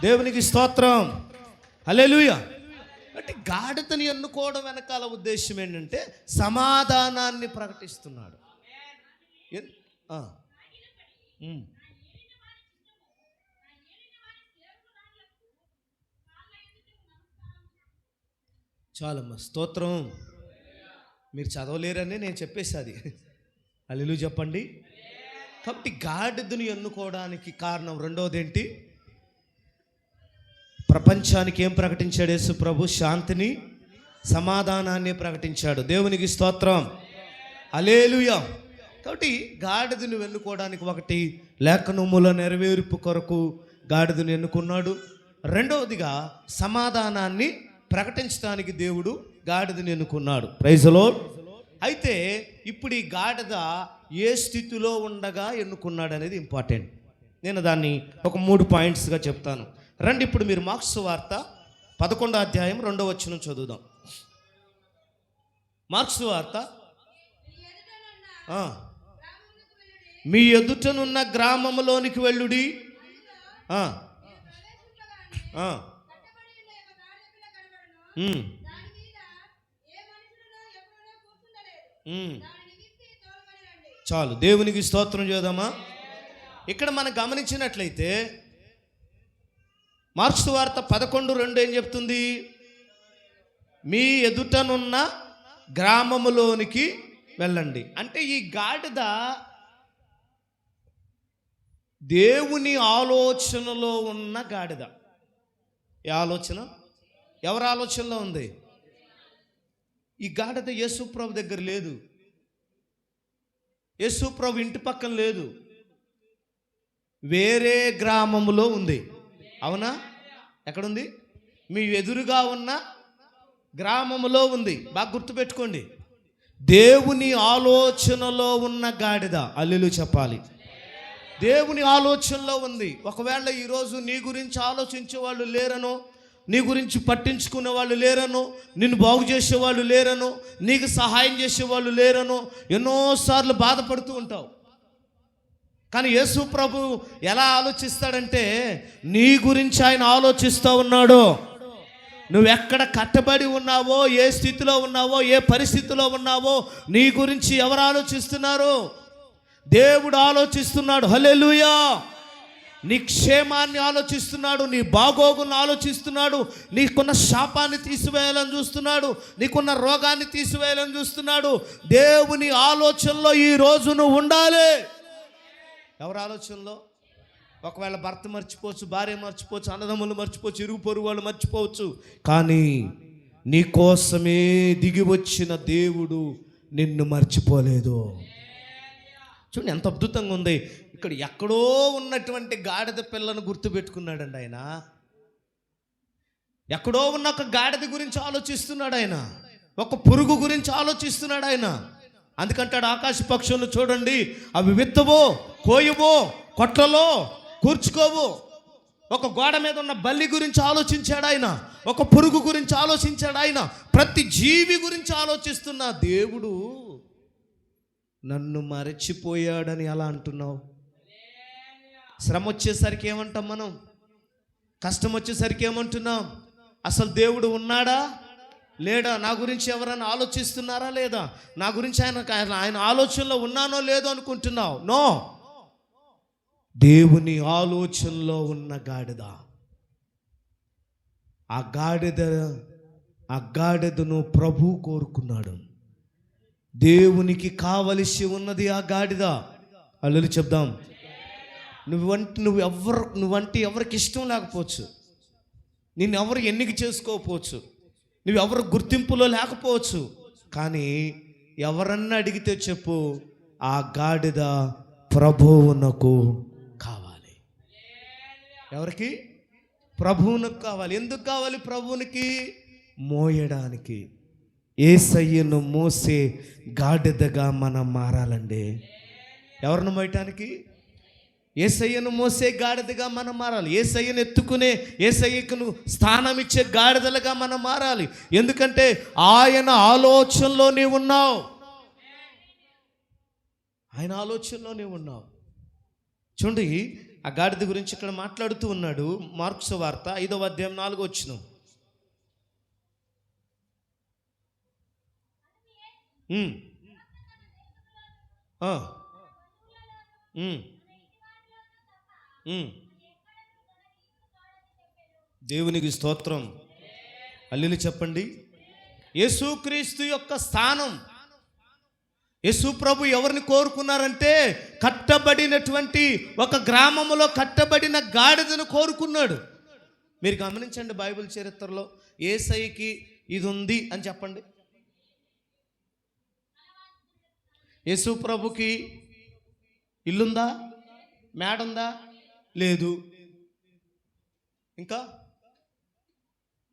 దేవునికి స్తోత్రం, హల్లెలూయా. అంటే గాడిదని ఎన్నుకోవడం వెనకాల ఉద్దేశం ఏంటంటే సమాధానాన్ని ప్రకటిస్తున్నాడు. చాలమ్మా, స్తోత్రం. మీరు చదవలేరని నేను చెప్పేసి హల్లెలూయా చెప్పండి. కాబట్టి గాడిదను ఎన్నుకోవడానికి కారణం రెండోది ఏంటి? ప్రపంచానికి ఏం ప్రకటించాడు యేసు ప్రభు? శాంతిని, సమాధానాన్ని ప్రకటించాడు. దేవునికి స్తోత్రం, హల్లెలూయా. కాబట్టి గాడిదను ఎన్నుకోవడానికి ఒకటి లేఖనముల నెరవేర్పు కొరకు గాడిదను ఎన్నుకున్నాడు. రెండవదిగా సమాధానాన్ని ప్రకటించడానికి దేవుడు గాడిదను ఎన్నుకున్నాడు. Praise the lord. అయితే ఇప్పుడు ఈ గాడిద ఏ స్థితిలో ఉండగా ఎన్నుకున్నాడు అనేది ఇంపార్టెంట్. నేను దాన్ని ఒక 3 పాయింట్స్గా చెప్తాను. రండి, ఇప్పుడు మీరు మార్క్స్ వార్త 11వ అధ్యాయం 2వ వచనం చదువుదాం. మార్క్స్ వార్త, మీ ఎదుటనున్న గ్రామములోనికి వెళ్ళుడి, చాలు. దేవునికి స్తోత్రం చేద్దామా? ఇక్కడ మనం గమనించినట్లయితే మార్క్స్ వార్త 11:2 ఏం చెప్తుంది? మీ ఎదుటనున్న గ్రామములోనికి వెళ్ళండి. అంటే ఈ గాడిద దేవుని ఆలోచనలో ఉన్న గాడిద. ఏ ఆలోచన? ఎవరి ఆలోచనలో ఉంది? ఈ గాడిద యేసు ప్రభు దగ్గర లేదు, యేసు ప్రభు ఇంటి పక్కన లేదు, వేరే గ్రామములో ఉంది. అవునా? ఎక్కడుంది? మీ ఎదురుగా ఉన్న గ్రామములో ఉంది. బాగా గుర్తుపెట్టుకోండి, దేవుని ఆలోచనలో ఉన్న గాడిద. హల్లెలూయా చెప్పాలి. దేవుని ఆలోచనలో ఉంది. ఒకవేళ ఈరోజు నీ గురించి ఆలోచించే వాళ్ళు లేరనో, నీ గురించి పట్టించుకునే వాళ్ళు లేరనో, నిన్ను బాగు చేసేవాళ్ళు లేరనో, నీకు సహాయం చేసేవాళ్ళు లేరనో ఎన్నోసార్లు బాధపడుతూ ఉంటావు. కానీ యేసు ప్రభు ఎలా ఆలోచిస్తాడంటే, నీ గురించి ఆయన ఆలోచిస్తూ ఉన్నాడు. నువ్వెక్కడ కట్టబడి ఉన్నావో, ఏ స్థితిలో ఉన్నావో, ఏ పరిస్థితిలో ఉన్నావో, నీ గురించి ఎవరు ఆలోచిస్తున్నారు? దేవుడు ఆలోచిస్తున్నాడు. హల్లెలూయా. నీ క్షేమాన్ని ఆలోచిస్తున్నాడు, నీ బాగోగులను ఆలోచిస్తున్నాడు, నీకున్న శాపాన్ని తీసివేయాలని చూస్తున్నాడు, నీకున్న రోగాన్ని తీసివేయాలని చూస్తున్నాడు. దేవుని ఆలోచనలో ఈరోజు నువ్వు ఉండాలి. ఎవరి ఆలోచనలో? ఒకవేళ భర్త మర్చిపోవచ్చు, భార్య మర్చిపోవచ్చు, అన్నదమ్ములు మర్చిపోవచ్చు, ఇరుగు పొరుగు వాళ్ళు మర్చిపోవచ్చు, కానీ నీ కోసమే దిగి వచ్చిన దేవుడు నిన్ను మర్చిపోలేదు. చూడండి ఎంత అద్భుతంగా ఉంది. ఇక్కడ ఎక్కడో ఉన్నటువంటి గాడిద పిల్లను గుర్తుపెట్టుకున్నాడండి ఆయన. ఎక్కడో ఉన్న ఒక గాడిద గురించి ఆలోచిస్తున్నాడు ఆయన, ఒక పురుగు గురించి ఆలోచిస్తున్నాడు ఆయన. అందుకంటాడు, ఆకాశ పక్షులను చూడండి, అవి విత్తవో, కోయవో, కొట్లలో కూర్చుకోవు. ఒక గోడ మీద ఉన్న బల్లి గురించి ఆలోచించాడు ఆయన, ఒక పురుగు గురించి ఆలోచించాడు ఆయన. ప్రతి జీవి గురించి ఆలోచిస్తున్న దేవుడు నన్ను మరచిపోయాడని ఎలా అంటున్నావు? శ్రమ వచ్చేసరికి ఏమంటాం మనం? కష్టం వచ్చేసరికి ఏమంటున్నాం? అసలు దేవుడు ఉన్నాడా లేడా? నా గురించి ఎవరైనా ఆలోచిస్తున్నారా లేదా? నా గురించి ఆయన ఆలోచనలో ఉన్నానో లేదో అనుకుంటున్నావు. నో, దేవుని ఆలోచనలో ఉన్న గాడిద. ఆ గాడిదను ప్రభు కోరుకున్నాడు. దేవునికి కావలసి ఉన్నది ఆ గాడిద. అల్లులు చెప్దాం. నువ్వంటే ఎవరికి ఇష్టం లేకపోవచ్చు, నిన్ను ఎవరు ఎన్నిక చేసుకోకపోవచ్చు, నువ్వెవరు గుర్తింపులో లేకపోవచ్చు, కానీ ఎవరన్నా అడిగితే చెప్పు, ఆ గాడిద ప్రభువునకు కావాలి. ఎవరికి? ప్రభువునకు కావాలి. ఎందుకు కావాలి ప్రభువునికి? మోయడానికి. యేసయ్యను మోసే గాడిదగా మనం మారాలండి. ఎవరిని మోయటానికి? యేసయ్యను మోసే గాడిదగా మనం మారాలి. యేసయ్యను ఎత్తుకునే, యేసయ్యకు స్థానం ఇచ్చే గాడిదలుగా మనం మారాలి. ఎందుకంటే ఆయన ఆలోచనలో నీవు ఉన్నావు. ఆయన ఆలోచనలో నీవు ఉన్నావు. చూడండి, ఆ గాడిద గురించి ఇక్కడ మాట్లాడుతూ ఉన్నాడు. మార్కు సువార్త 5వ అధ్యాయం 4వ వచనం. దేవునికి స్తోత్రం. హల్లెలూయా చెప్పండి. యేసుక్రీస్తు యొక్క స్థానం, యేసు ప్రభు ఎవరిని కోరుకున్నారంటే, కట్టబడినటువంటి ఒక గ్రామంలో కట్టబడిన గాడిదను కోరుకున్నాడు. మీరు గమనించండి, బైబిల్ చరిత్రలో యేసయ్యకి ఇది ఉంది అని చెప్పండి. యేసు ప్రభుకి ఇల్లుందా? మేడుందా? లేదు. ఇంకా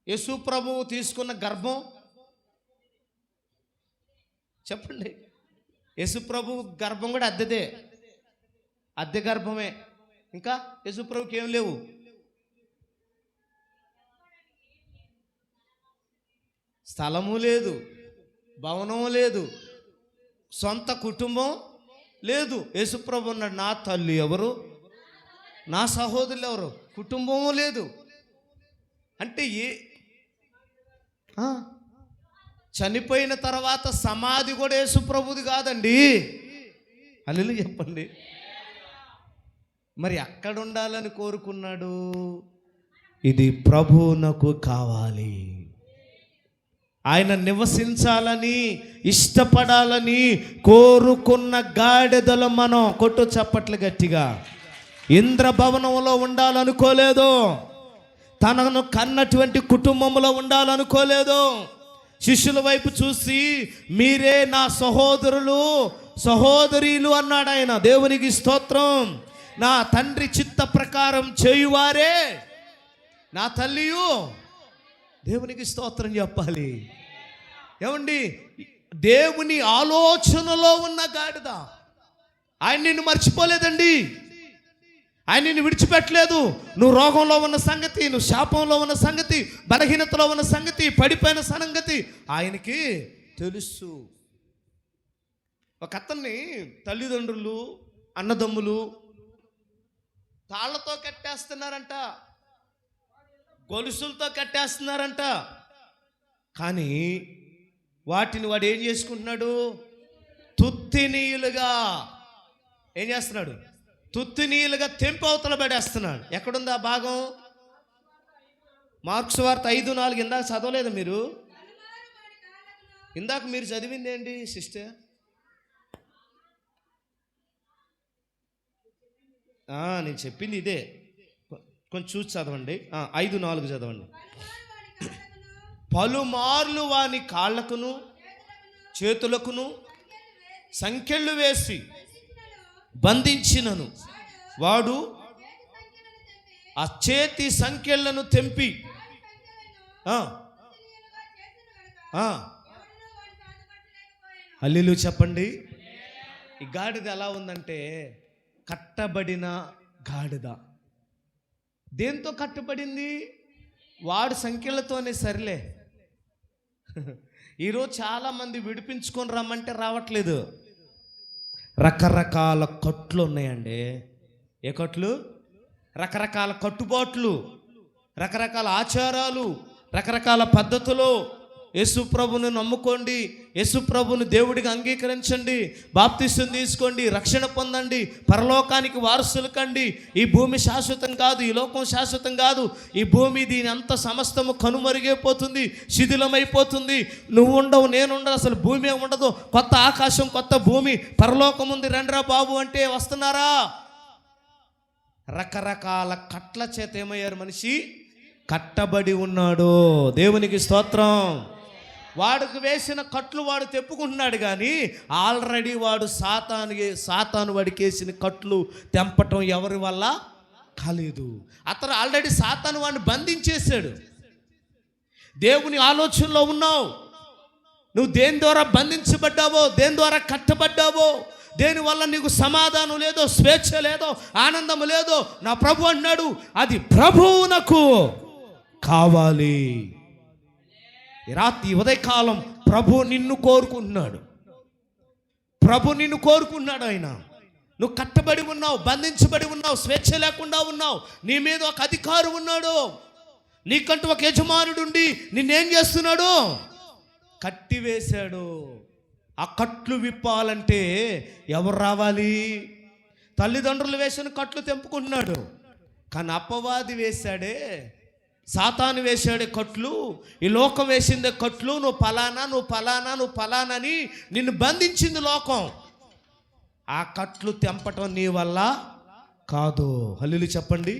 యేసు ప్రభువు తీసుకున్న గర్భం చెప్పండి. యేసు ప్రభు గర్భం కూడా అద్దెదే, అద్దె గర్భమే. ఇంకా యేసు ప్రభుకి ఏం లేవు. స్థలము లేదు, భవనము లేదు, సొంత కుటుంబం లేదు. యేసుప్రభు ఉన్నాడు. నా తల్లి ఎవరు, నా సహోదరులు ఎవరు, కుటుంబము లేదు. అంటే చనిపోయిన తర్వాత సమాధి కూడా యేసుప్రభుది కాదండి. హల్లెలూయా చెప్పండి. మరి ఎక్కడ ఉండాలని కోరుకున్నాడు? ఇది ప్రభువునకు కావాలి. ఆయన నివసించాలని, ఇష్టపడాలని కోరుకున్న గాడిదలు మనం. కొట్టు చప్పట్లు గట్టిగా. ఇంద్రభవనంలో ఉండాలనుకోలేదు, తనను కన్నటువంటి కుటుంబంలో ఉండాలనుకోలేదు. శిష్యుల వైపు చూసి మీరే నా సహోదరులు సహోదరీలు అన్నాడు ఆయన. దేవునికి స్తోత్రం. నా తండ్రి చిత్త ప్రకారం చేయువారే నా తల్లియు. దేవునికి స్తోత్రం చెప్పాలి. ఏమండి, దేవుని ఆలోచనలో ఉన్న గాడిద. ఆయన నిన్ను మర్చిపోలేదండి, ఆయన నిన్ను విడిచిపెట్టలేదు. నువ్వు రోగంలో ఉన్న సంగతి, నువ్వు శాపంలో ఉన్న సంగతి, బలహీనతలో ఉన్న సంగతి, పడిపోయిన సంగతి ఆయనకి తెలుసు. ఒక అతన్ని తల్లిదండ్రులు, అన్నదమ్ములు తాళ్లతో కట్టేస్తున్నారంట, గొలుసులతో కట్టేస్తున్నారంట. కానీ వాటిని వాడు ఏం చేసుకుంటున్నాడు? తుత్తినీయులుగా ఏం చేస్తున్నాడు? తుత్తినీయులుగా తెంపి అవతల పడేస్తున్నాడు. ఎక్కడుంది ఆ భాగం? మార్క్స్ వార్త 5:4. ఇందాక చదవలేదు మీరు? ఇందాక మీరు చదివింది ఏంటి సిస్టర్? నేను చెప్పింది ఇదే, కొంచెం చూసి చదవండి. 5:4 చదవండి. పలుమార్లు వాని కాళ్ళకును చేతులకును సంకెళ్ళు వేసి బంధించినను వాడు ఆ చేతి సంకెళ్లను తెంపి హల్లెలూయా చెప్పండి. ఈ గాడిద ఎలా ఉందంటే కట్టబడిన గాడిద. దేంతో కట్టబడింది? వాడు సంఖ్యలతోనే. సరిలే, ఈరోజు చాలామంది విడిపించుకొని రమ్మంటే రావట్లేదు. రకరకాల కట్లు ఉన్నాయండి. ఏ కట్లు? రకరకాల కట్టుబాట్లు, రకరకాల ఆచారాలు, రకరకాల పద్ధతులు. యేసు ప్రభుని నమ్ముకోండి, యేసు ప్రభుని దేవుడిగా అంగీకరించండి, బాప్తిసం తీసుకోండి, రక్షణ పొందండి, పరలోకానికి వారసులు కండి. ఈ భూమి శాశ్వతం కాదు, ఈ లోకం శాశ్వతం కాదు. ఈ భూమి దీని అంత సమస్తము కనుమరుగైపోతుంది, శిథిలమైపోతుంది. నువ్వు ఉండవు, నేనుండవు, అసలు భూమి ఉండదు. కొత్త ఆకాశం, కొత్త భూమి, పరలోకం ఉంది, రండ్రా బాబు అంటే వస్తున్నారా? రకరకాల కట్ల చేత ఏమయ్యారు? మనిషి కట్టబడి ఉన్నాడు. దేవునికి స్తోత్రం. వాడికి వేసిన కట్లు వాడు తెప్పుకుంటున్నాడు, కానీ ఆల్రెడీ వాడు సాతాను వాడికి వేసిన కట్లు తెంపటం ఎవరి వల్ల కాలేదు. అతను ఆల్రెడీ సాతాను వాడిని బంధించేశాడు. దేవుని ఆలోచనలో ఉన్నావు. నువ్వు దేని ద్వారా బంధించబడ్డావో, దేని ద్వారా కట్టబడ్డావో, దేనివల్ల నీకు సమాధానం లేదో, స్వేచ్ఛ లేదో, ఆనందం లేదో, నా ప్రభు అన్నాడు అది ప్రభువునకు కావాలి. రాత్రి ఉదయకాలం ప్రభు నిన్ను కోరుకుంటున్నాడు. ప్రభు నిన్ను కోరుకున్నాడు. ఆయన నువ్వు కట్టబడి ఉన్నావు, బంధించబడి ఉన్నావు, స్వేచ్ఛ లేకుండా ఉన్నావు. నీ మీద ఒక అధికారం ఉన్నాడు, నీకంటూ ఒక యజమానుడు ఉండి నిన్నేం చేస్తున్నాడు? కట్టివేశాడు. ఆ కట్లు విప్పాలంటే ఎవరు రావాలి? తల్లిదండ్రులు వేసిన కట్లు తెంపుకుంటున్నాడు, కానీ అపవాది వేశాడే, సాతాను వేసాడే కట్లు, ఈ లోకం వేసిందే కట్లు. నువ్వు ఫలానా, నువ్వు ఫలానా, నువ్వు ఫలానా అని నిన్ను బంధించింది లోకం. ఆ కట్లు తెంపటం నీ వల్ల కాదు. హల్లెలూయా చెప్పండి.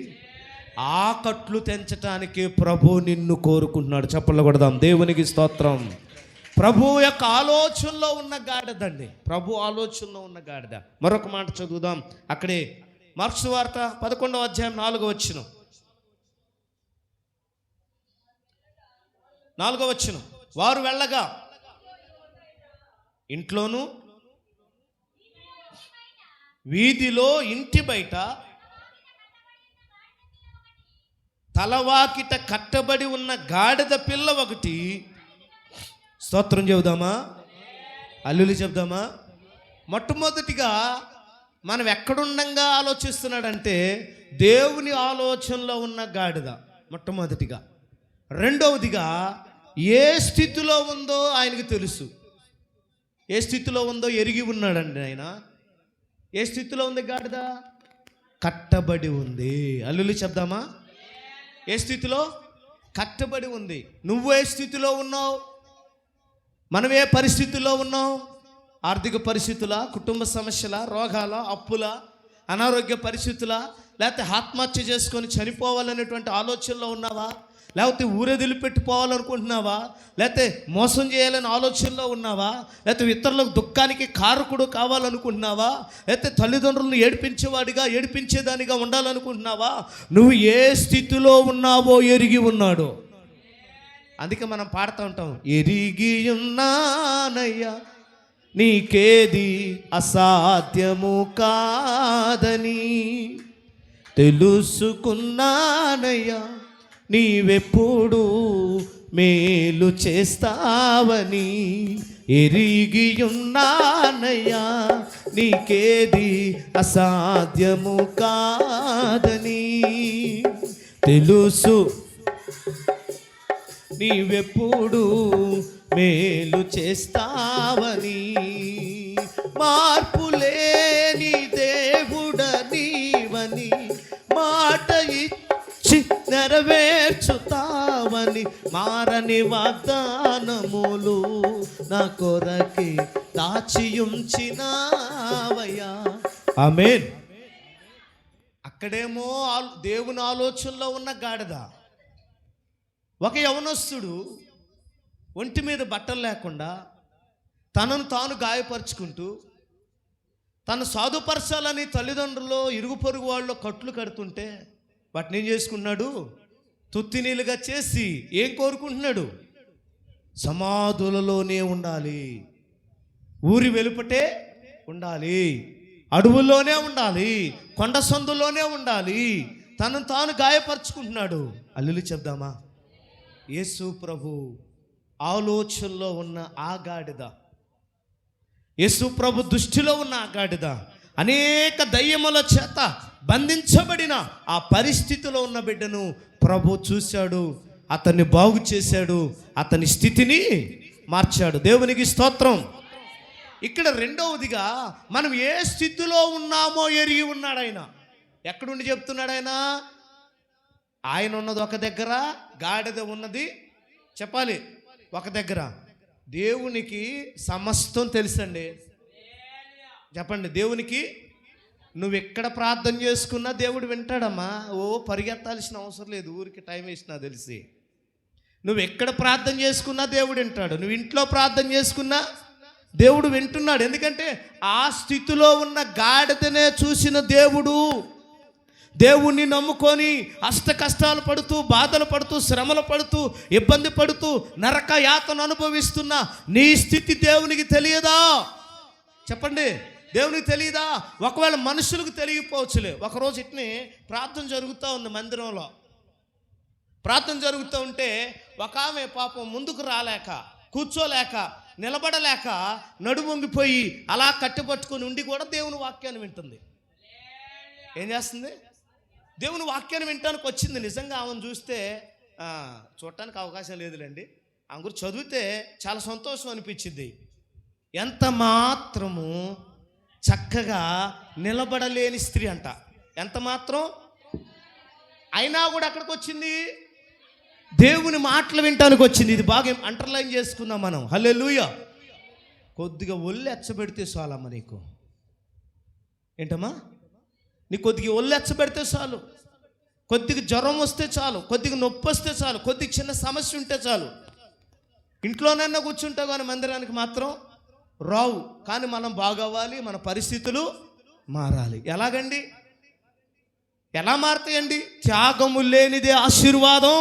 ఆ కట్లు తెంచటానికి ప్రభు నిన్ను కోరుకుంటున్నాడు. చప్పట్లు కొడదాం. దేవునికి స్తోత్రం. ప్రభు యొక్క ఆలోచనలో ఉన్న గాడిదండి, ప్రభు ఆలోచనలో ఉన్న గాడిద. మరొక మాట చదువుదాం. అక్కడే మార్క్స్ వార్త 11వ అధ్యాయం 4వ వచనం. 4వ వచనం. వారు వెళ్ళగా ఇంట్లోను వీధిలో ఇంటి బయట తలవాకిట కట్టబడి ఉన్న గాడిద పిల్ల ఒకటి. స్తోత్రం చెబుదామా? హల్లెలూయా చెబుదామా? మొట్టమొదటిగా మనం ఎక్కడుండంగా ఆలోచిస్తున్నాడంటే దేవుని ఆలోచనలో ఉన్న గాడిద మొట్టమొదటిగా. రెండవదిగా ఏ స్థితిలో ఉందో ఆయనకు తెలుసు. ఏ స్థితిలో ఉందో ఎరిగి ఉన్నాడండి ఆయన. ఏ స్థితిలో ఉంది గాడిద? కట్టబడి ఉంది. హల్లెలూయా చెప్దామా? ఏ స్థితిలో? కట్టబడి ఉంది. నువ్వు ఏ స్థితిలో ఉన్నావు? మనం ఏ పరిస్థితుల్లో ఉన్నాం? ఆర్థిక పరిస్థితుల, కుటుంబ సమస్యల, రోగాల, అప్పుల, అనారోగ్య పరిస్థితుల, లేకపోతే ఆత్మహత్య చేసుకొని చనిపోవాలనేటువంటి ఆలోచనలో ఉన్నావా? లేకపోతే ఊరేదిలిపెట్టిపోవాలనుకుంటున్నావా? లేకపోతే మోసం చేయాలని ఆలోచనలో ఉన్నావా? లేకపోతే ఇతరులకు దుఃఖానికి కారకుడు కావాలనుకుంటున్నావా? లేకపోతే తల్లిదండ్రులను ఏడిపించేదానిగా ఉండాలనుకుంటున్నావా? నువ్వు ఏ స్థితిలో ఉన్నావో ఎరిగి ఉన్నాడు. అందుకే మనం పాడుతూ ఉంటాం, ఎరిగి ఉన్నానయ్యా నీకేది అసాధ్యము కాదని, తెలుసుకున్నానయ్యా నీవెప్పుడు మేలు చేస్తావని, ఎరిగి ఉన్నానయ్యా నీకేది అసాధ్యము కాదని, తెలుసు నీవెప్పుడు మేలు చేస్తావని, మార్పులేని దేవుడ నీవని, మాట ఇచ్చి నెరవేర్చుతావని, మారని వాగ్దానములు నా కొరకే దాచి ఉంచినావయ్యా. ఆమేన్. అక్కడేమో దేవుని ఆలోచనలో ఉన్న గాడిద. ఒక యవనస్తుడు ఒంటి మీద బట్టలు లేకుండా తనను తాను గాయపరుచుకుంటూ తను సాధుపరచాలని తల్లిదండ్రులు ఇరుగు పొరుగు వాళ్ళు కట్లు కడుతుంటే వాటిని ఏం చేసుకున్నాడు? తుత్తినీలుగా చేసి ఏం కోరుకుంటున్నాడు? సమాధులలోనే ఉండాలి, ఊరి వెలుపటే ఉండాలి, అడవుల్లోనే ఉండాలి, కొండ సందులోనే ఉండాలి. తనను తాను గాయపరుచుకుంటున్నాడు. అల్లులు చెప్దామా? యేసు ప్రభు ఆలోచనలో ఉన్న ఆ గాడిద, యేసు ప్రభు దృష్టిలో ఉన్న ఆ గాడిద, అనేక దయ్యముల చేత బంధించబడిన ఆ పరిస్థితిలో ఉన్న బిడ్డను ప్రభు చూశాడు, అతన్ని బాగు చేశాడు, అతని స్థితిని మార్చాడు. దేవునికి స్తోత్రం. ఇక్కడ రెండవదిగా మనం ఏ స్థితిలో ఉన్నామో ఎరిగి ఉన్నాడు ఆయన. ఎక్కడుండి చెప్తున్నాడు ఆయన? ఆయన ఉన్నది ఒక దగ్గర, గాడిద ఉన్నది చెప్పాలి ఒక దగ్గర. దేవునికి సమస్తం తెలుసండి. చెప్పండి, దేవునికి నువ్వు ఎక్కడ ప్రార్థన చేసుకున్నా దేవుడు వింటాడమ్మా. ఓ పరిగెత్తాల్సిన అవసరం లేదు, ఊరికి టైం వేసినా తెలిసి. నువ్వు ఎక్కడ ప్రార్థన చేసుకున్నా దేవుడు వింటాడు. నువ్వు ఇంట్లో ప్రార్థన చేసుకున్నా దేవుడు వింటున్నాడు. ఎందుకంటే ఆ స్థితిలో ఉన్న గాడిదనే చూసిన దేవుడు, దేవుణ్ణి నమ్ముకొని అష్ట కష్టాలు పడుతూ, బాధలు పడుతూ, శ్రమలు పడుతూ, ఇబ్బంది పడుతూ, నరక యాతను అనుభవిస్తున్న నీ స్థితి దేవునికి తెలియదా? చెప్పండి, దేవునికి తెలియదా? ఒకవేళ మనుషులకు తెలియకపోవచ్చులే. ఒకరోజు ఇట్ని ప్రార్థన జరుగుతూ ఉంది మందిరంలో. ప్రార్థన జరుగుతూ ఉంటే ఒక ఆమె పాపం ముందుకు రాలేక, కూర్చోలేక, నిలబడలేక నడుమొంగిపోయి అలా కట్టెపట్టుకొని ఉండి కూడా దేవుని వాక్యాన్ని వింటుంది. ఏం చేస్తుంది? దేవుని వాక్యాన్ని వినటానికి వచ్చింది. నిజంగా ఆమెను చూస్తే చూడటానికి అవకాశం లేదులేండి. ఆమె గురించి చదివితే చాలా సంతోషం అనిపించింది. ఎంత మాత్రము చక్కగా నిలబడలేని స్త్రీ అంట. ఎంత మాత్రం అయినా కూడా అక్కడికి వచ్చింది, దేవుని మాటలు వినటానికి వచ్చింది. ఇది బాగా అండర్లైన్ చేసుకుందాం మనం. హల్లెలూయా. కొద్దిగా ఒళ్ళు ఎచ్చబెడితే చాలమ్మ నీకు. ఏంటమ్మా? నీ కొద్దిగా ఒళ్ళు ఎచ్చబెడితే చాలు, కొద్దిగా జ్వరం వస్తే చాలు, కొద్దిగా నొప్పి వస్తే చాలు, కొద్దిగా చిన్న సమస్య ఉంటే చాలు, ఇంట్లోనైనా కూర్చుంటావు కానీ మందిరానికి మాత్రం రావు. కానీ మనం బాగవ్వాలి, మన పరిస్థితులు మారాలి. ఎలాగండి? ఎలా మారుతాయండి? త్యాగము లేనిదే ఆశీర్వాదం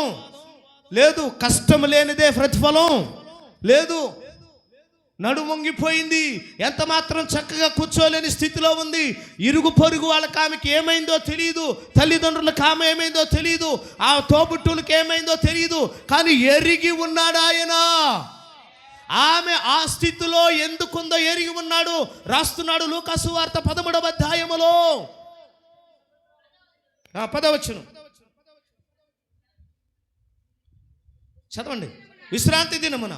లేదు, కష్టం లేనిదే ప్రతిఫలం లేదు. నడుమొంగిపోయింది, ఎంత మాత్రం చక్కగా కూర్చోలేని స్థితిలో ఉంది. ఇరుగు పొరుగు వాళ్ళకి ఆమెకి ఏమైందో తెలియదు, తల్లిదండ్రులకు ఆమె ఏమైందో తెలియదు, ఆ తోబుట్టులకు ఏమైందో తెలియదు. కానీ ఎరిగి ఉన్నాడు ఆయన. ఆమె ఆ స్థితిలో ఎందుకుందో ఎరిగి ఉన్నాడు. రాస్తున్నాడు లూకా సువార్త 13వ అధ్యాయములో 10వ వచనం చదవండి. విశ్రాంతి దినమున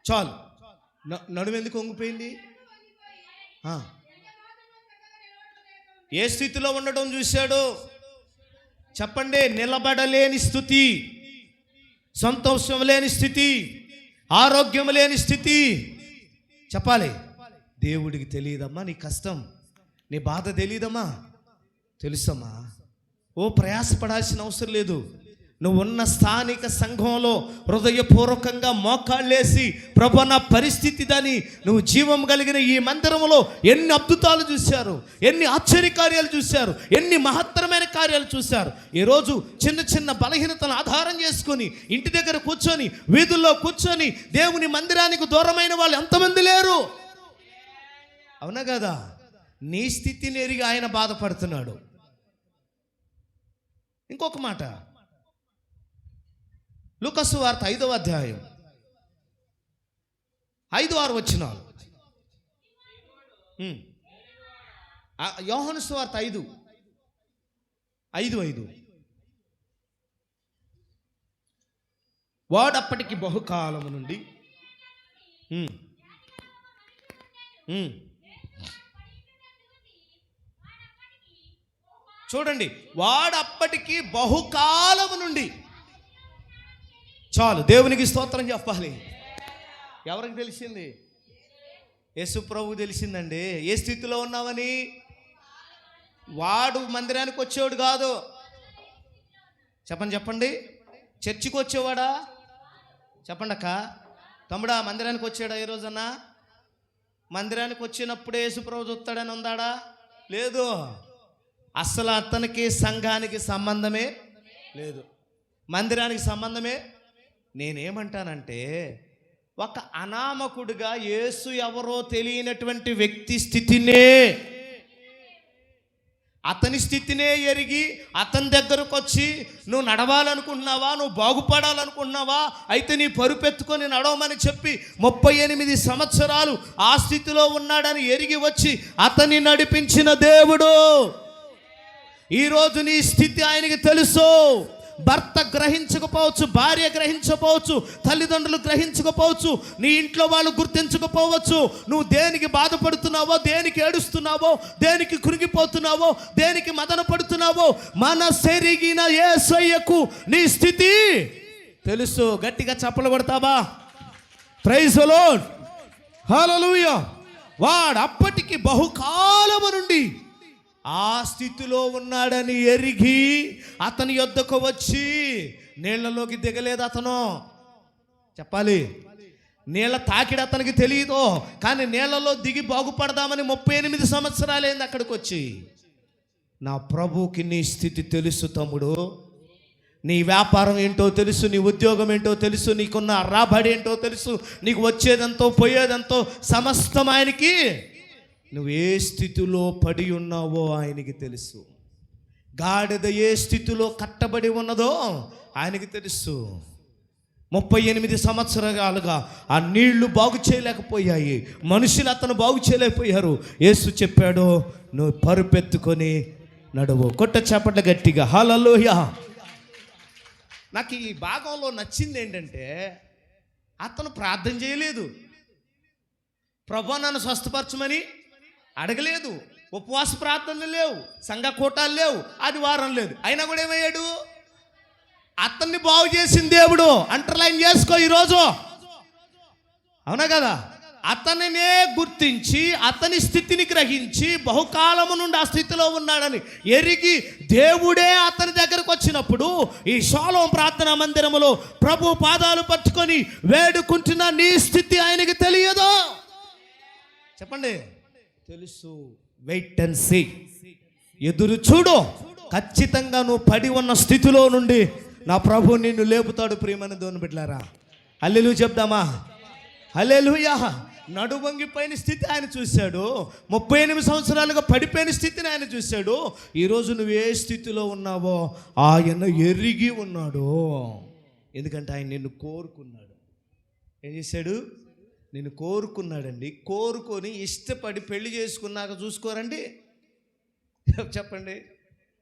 చాలు. నడుము ఎందుకు వంగిపోయింది? ఏ స్థితిలో ఉండడం చూశాడు? చెప్పండి. నిలబడలేని స్థితి, సంతోషం లేని స్థితి, ఆరోగ్యం లేని స్థితి. చెప్పాలి. దేవుడికి తెలియదమ్మా నీ కష్టం, నీ బాధ తెలియదమ్మా? తెలుసమ్మా. ఓ ప్రయాసపడాల్సిన అవసరం లేదు. నువ్వున్న స్థానిక సంఘంలో హృదయపూర్వకంగా మోకాళ్ళేసి ప్రభు నా పరిస్థితి దాని నువ్వు జీవం కలిగిన ఈ మందిరంలో ఎన్ని అద్భుతాలు చూశారు, ఎన్ని ఆశ్చర్యకార్యాలు చూశారు, ఎన్ని మహత్తరమైన కార్యాలు చూశారు. ఈరోజు చిన్న చిన్న బలహీనతను ఆధారం చేసుకొని ఇంటి దగ్గర కూర్చొని వీధుల్లో కూర్చొని దేవుని మందిరానికి దూరమైన వాళ్ళు ఎంతమంది లేరు? అవునా కదా? నీ స్థితిని ఎరిగి ఆయన బాధపడుతున్నాడు. ఇంకొక మాట, లూకా సువార్త 5వ అధ్యాయం 5-6 వచనాలు. యోహాను సువార్త 5:5 వాడప్పటికి బహుకాలము నుండి చూడండి, వాడప్పటికి బహుకాలము నుండి. చాలు, దేవునికి స్తోత్రం చెప్పాలి. ఎవరికి తెలిసింది? యేసు ప్రభు తెలిసిందండి ఏ స్థితిలో ఉన్నావని. వాడు మందిరానికి వచ్చేవాడు కాదు. చెప్పండి. చర్చికి వచ్చేవాడా? చెప్పండి అక్క. తమ్ముడా, మందిరానికి వచ్చాడా ఈ రోజన్నా? మందిరానికి వచ్చినప్పుడే యేసు ప్రభు చూస్తాడని ఉందాడా? లేదు. అసలు అతనికి సంఘానికి సంబంధమే లేదు, మందిరానికి సంబంధమే. నేనేమంటానంటే, ఒక అనామకుడిగా యేసు ఎవరో తెలియనటువంటి వ్యక్తి స్థితినే, అతని స్థితినే ఎరిగి అతని దగ్గరకు వచ్చి నువ్వు నడవాలనుకుంటున్నావా, నువ్వు బాగుపడాలనుకుంటున్నావా, అయితే నీ పరుపెత్తుకొని నడవమని చెప్పి 38 సంవత్సరాలు ఆ స్థితిలో ఉన్నాడని ఎరిగి వచ్చి అతన్ని నడిపించిన దేవుడు. ఈరోజు నీ స్థితి ఆయనకి తెలుసు. భర్త గ్రహించకపోవచ్చు, భార్య గ్రహించకపోవచ్చు, తల్లిదండ్రులు గ్రహించకపోవచ్చు, నీ ఇంట్లో వాళ్ళు గుర్తించకపోవచ్చు. నువ్వు దేనికి బాధపడుతున్నావో, దేనికి ఏడుస్తున్నావో, దేనికి కృంగిపోతున్నావో, దేనికి మదన పడుతున్నావో, మనసెరిగిన యేసయ్యకు నీ స్థితి తెలుసు. గట్టిగా చప్పలు కొడతావా? ప్రైజ్ ది లార్డ్, హల్లెలూయా. వాడు అప్పటికి బహుకాలము నుండి ఆ స్థితిలో ఉన్నాడని ఎరిగి అతని యొద్దకు వచ్చి, నీళ్లలోకి దిగలేదు అతను. చెప్పాలి, నీళ్ళ తాకిడి అతనికి తెలియదు, కానీ నీళ్లలో దిగి బాగుపడదామని 38 సంవత్సరాలైంది అక్కడికి వచ్చి. నా ప్రభువుకి నీ స్థితి తెలుసు తమ్ముడు. నీ వ్యాపారం ఏంటో తెలుసు, నీ ఉద్యోగం ఏంటో తెలుసు, నీకున్న రాబడి ఏంటో తెలుసు, నీకు వచ్చేదంతో పోయేదంతో సమస్తం ఆయనకి. నువ్వు ఏ స్థితిలో పడి ఉన్నావో ఆయనకి తెలుసు. గాడిద ఏ స్థితిలో కట్టబడి ఉన్నదో ఆయనకి తెలుసు. 38 సంవత్సరాలుగా ఆ నీళ్లు బాగు చేయలేకపోయాయి, మనుషులు అతను బాగు చేయలేకపోయారు. యేసు చెప్పాడు, నువ్వు పరుపెత్తుకొని నడువు. కొట్ట చప్పట్లు గట్టిగా, హల్లెలూయా. నాకు ఈ భాగంలో నచ్చింది ఏంటంటే, అతను ప్రార్థన చేయలేదు, ప్రభువా నన్ను స్వస్థపరచమని అడగలేదు, ఉపవాస ప్రార్థనలు లేవు, సంఘ కూటాలు లేవు, ఆదివారం లేదు. అయినా కూడా ఏమయ్యాడు? అతన్ని బాగు చేసిన దేవుడు. అండర్లైన్ చేసుకో ఈరోజు, అవునా కదా? అతనినే గుర్తించి అతని స్థితిని గ్రహించి బహుకాలము నుండి ఆ స్థితిలో ఉన్నాడని ఎరిగి దేవుడే అతని దగ్గరకు వచ్చినప్పుడు ఈ షాలోం ప్రార్థనా మందిరములో ప్రభు పాదాలు పట్టుకొని వేడుకుంటున్న నీ స్థితి ఆయనకి తెలియదు. చెప్పండి, తెలుసు. వెయిట్ అండ్ సీ, ఎదురు చూడు. ఖచ్చితంగా నువ్వు పడి ఉన్న స్థితిలో నుండి నా ప్రభు నిన్ను లేపుతాడు. ప్రియమైన దేవుని బిడ్డలారా, హల్లెలూయా చెప్దామా? హల్లెలూయా. నడువంగిపోయిన స్థితి ఆయన చూశాడు, 38 సంవత్సరాలుగా పడిపోయిన స్థితిని ఆయన చూశాడు. ఈరోజు నువ్వు ఏ స్థితిలో ఉన్నావో ఆయన ఎరిగి ఉన్నాడు. ఎందుకంటే ఆయన నిన్ను కోరుకున్నాడు. ఏం చేశాడు? నిన్ను కోరుకున్నాడండి. కోరుకొని ఇష్టపడి పెళ్లి చేసుకున్నాక చూసుకోరండి. చెప్పండి,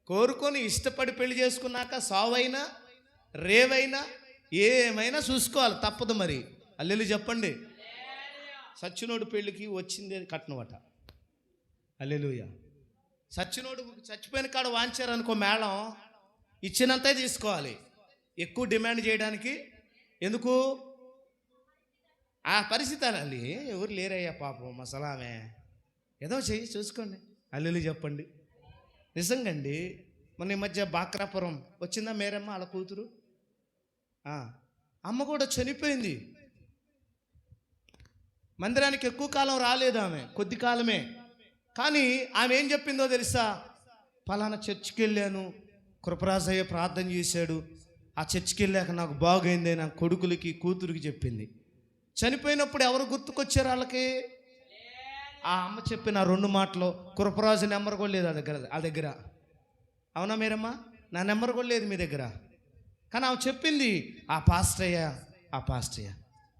కోరుకొని ఇష్టపడి పెళ్లి చేసుకున్నాక సావైనా రేవైనా ఏమైనా చూసుకోవాలి, తప్పదు మరి. హల్లెలూయా చెప్పండి. సచ్చినోడు పెళ్ళికి వచ్చింది కట్నమట. హల్లెలూయా. సచ్చినోడు చచ్చిపోయిన కాడ వాంచారనుకో, మేళం ఇచ్చినంతే తీసుకోవాలి. ఎక్కువ డిమాండ్ చేయడానికి ఎందుకు? ఆ పరిస్థితి అనాలి. ఎవరు లేరయ్యా పాపం మసలామే, ఏదో చెయ్యి చూసుకోండి. హల్లెలూయా చెప్పండి. నిజంగండి, మన ఈ మధ్య బాక్రాపురం వచ్చిందా మేరమ్మ, వాళ్ళ కూతురు అమ్మ కూడా చనిపోయింది. మందిరానికి ఎక్కువ కాలం రాలేదు ఆమె, కొద్ది కాలమే. కానీ ఆమె ఏం చెప్పిందో తెలుసా? పలానా చర్చికి వెళ్ళాను, కృపరాజయ్య ప్రార్థన చేశాడు, ఆ చర్చికి వెళ్ళాక నాకు బాగైంది నా కొడుకులకి కూతురికి చెప్పింది. చనిపోయినప్పుడు ఎవరు గుర్తుకొచ్చారు వాళ్ళకి? ఆ అమ్మ చెప్పిన 2 మాటలు. కృపరాజు నెంబర్ కూడా లేదు ఆ దగ్గర. అవునా మీరమ్మా? నా నెంబర్ కూడా లేదు మీ దగ్గర. కానీ ఆమె చెప్పింది ఆ పాస్టయ్య.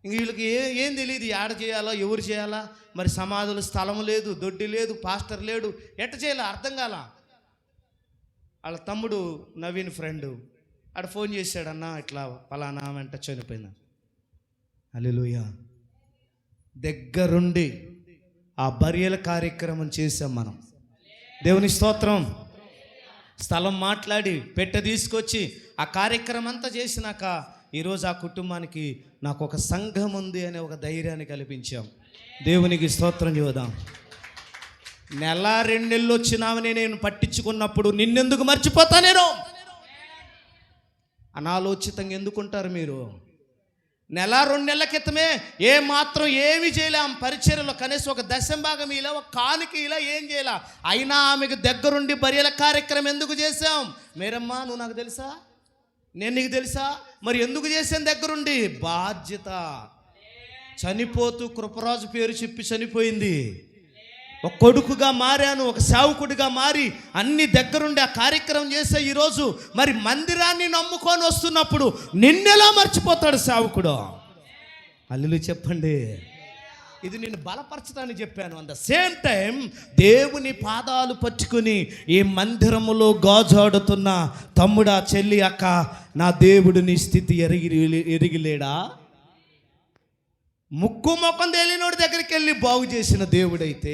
ఇంక వీళ్ళకి ఏం తెలియదు, ఆడ చేయాలో ఎవరు చేయాలా, మరి సమాధులు స్థలం లేదు, దొడ్డి లేదు, పాస్టర్ లేడు, ఎట్ట చేయాలో అర్థం కాల. వాళ్ళ తమ్ముడు నవీన్ ఫ్రెండ్ ఆడ ఫోన్ చేశాడు, అన్న ఇట్లా పలానా వెంట చనిపోయింది. హల్లెలూయా. దగ్గరుండి ఆ బరియల కార్యక్రమం చేసాం మనం. దేవుని స్తోత్రం. స్థలం మాట్లాడి పెట్టె తీసుకొచ్చి ఆ కార్యక్రమం అంతా చేసినాక ఈరోజు ఆ కుటుంబానికి నాకు ఒక సంఘం ఉంది అనే ఒక ధైర్యాన్ని కల్పించాం. దేవునికి స్తోత్రం చూద్దాం. 1-2 నెలలు వచ్చినామని నేను పట్టించుకున్నప్పుడు నిన్నెందుకు మర్చిపోతా నేను? అనాలోచితంగా ఎందుకుంటారు మీరు? 1-2 నెలల క్రితమే ఏమీ చేయలేం పరిచర్యలో, కనీసం ఒక దశంభాగం ఇలా, ఒక కానుక ఇలా ఏం చేయాల. అయినా ఆమెకు దగ్గరుండి బరియల కార్యక్రమం ఎందుకు చేశాం? మీరమ్మా, నువ్వు నాకు తెలుసా, నేను నీకు తెలుసా? మరి ఎందుకు చేశాను దగ్గరుండి? బాధ్యత. చనిపోతూ కృపరాజు పేరు చెప్పి చనిపోయింది. ఒక కొడుకుగా మారాను, ఒక సేవకుడిగా మారి అన్ని దగ్గరుండి ఆ కార్యక్రమం చేసే ఈరోజు మరి మందిరాన్ని నమ్ముకొని వస్తున్నప్పుడు నిన్నెలా మర్చిపోతాడు సేవకుడు? హల్లెలూయా చెప్పండి. ఇది నేను బలపరచడానికి చెప్పాను. అట్ ద సేమ్ టైం దేవుని పాదాలు పట్టుకుని ఈ మందిరములో గాజాడుతున్న తమ్ముడా, చెల్లి, అక్క, నా దేవుడు నీ స్థితి ఎరిగిలేడా? ముక్కు ముఖం తేలినోడి దగ్గరికి వెళ్ళి బాగు చేసిన దేవుడైతే,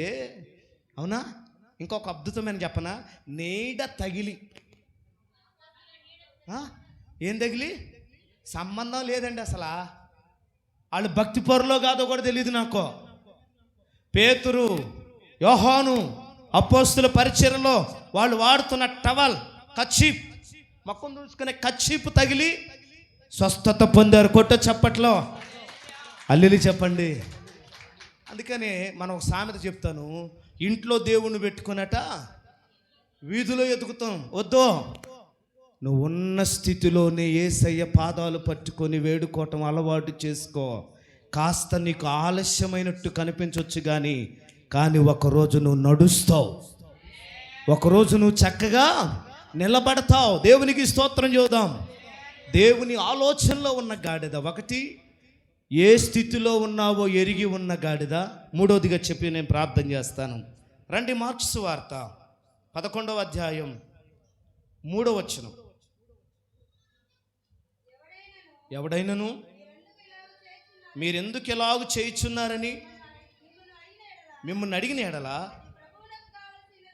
అవునా? ఇంకొక అద్భుతమైన చెప్పనా? నీడ తగిలి, ఏం తగిలి? సంబంధం లేదండి అసలు. వాళ్ళు భక్తి పరులో కాదో కూడా తెలియదు నాకు. పేతురు, యోహాను అపోస్తుల పరిచర్యలో వాళ్ళు వాడుతున్న టవల్, కచ్చీప్, మొక్కం చూసుకునే కచ్చీపు తగిలి స్వస్థత పొందారు. కొట్ట చప్పట్లో హల్లెలూయా చెప్పండి. అందుకనే మనం ఒక సామెత చెప్తాను, ఇంట్లో దేవుణ్ణి పెట్టుకున్నట వీధిలో ఎదుగుతాం. వద్దు, నువ్వు ఉన్న స్థితిలోనే యేసయ్య పాదాలు పట్టుకొని వేడుకోవటం అలవాటు చేసుకో. కాస్త నీకు ఆలస్యమైనట్టు కనిపించవచ్చు కానీ ఒకరోజు నువ్వు నడుస్తావు, ఒకరోజు నువ్వు చక్కగా నిలబడతావు. దేవునికి స్తోత్రం చూద్దాం. దేవుని ఆలోచనలో ఉన్న గాడిద. 1, ఏ స్థితిలో ఉన్నావో ఎరిగి ఉన్న గాడిద. 3వదిగా చెప్పి నేను ప్రార్థన చేస్తాను. రండి, మార్కు సువార్త 11వ అధ్యాయం 3వ వచనం. ఎవడైనను మీరెందుకు ఇలాగు చేయుచున్నారని మిమ్మల్ని అడిగిన ఎడలా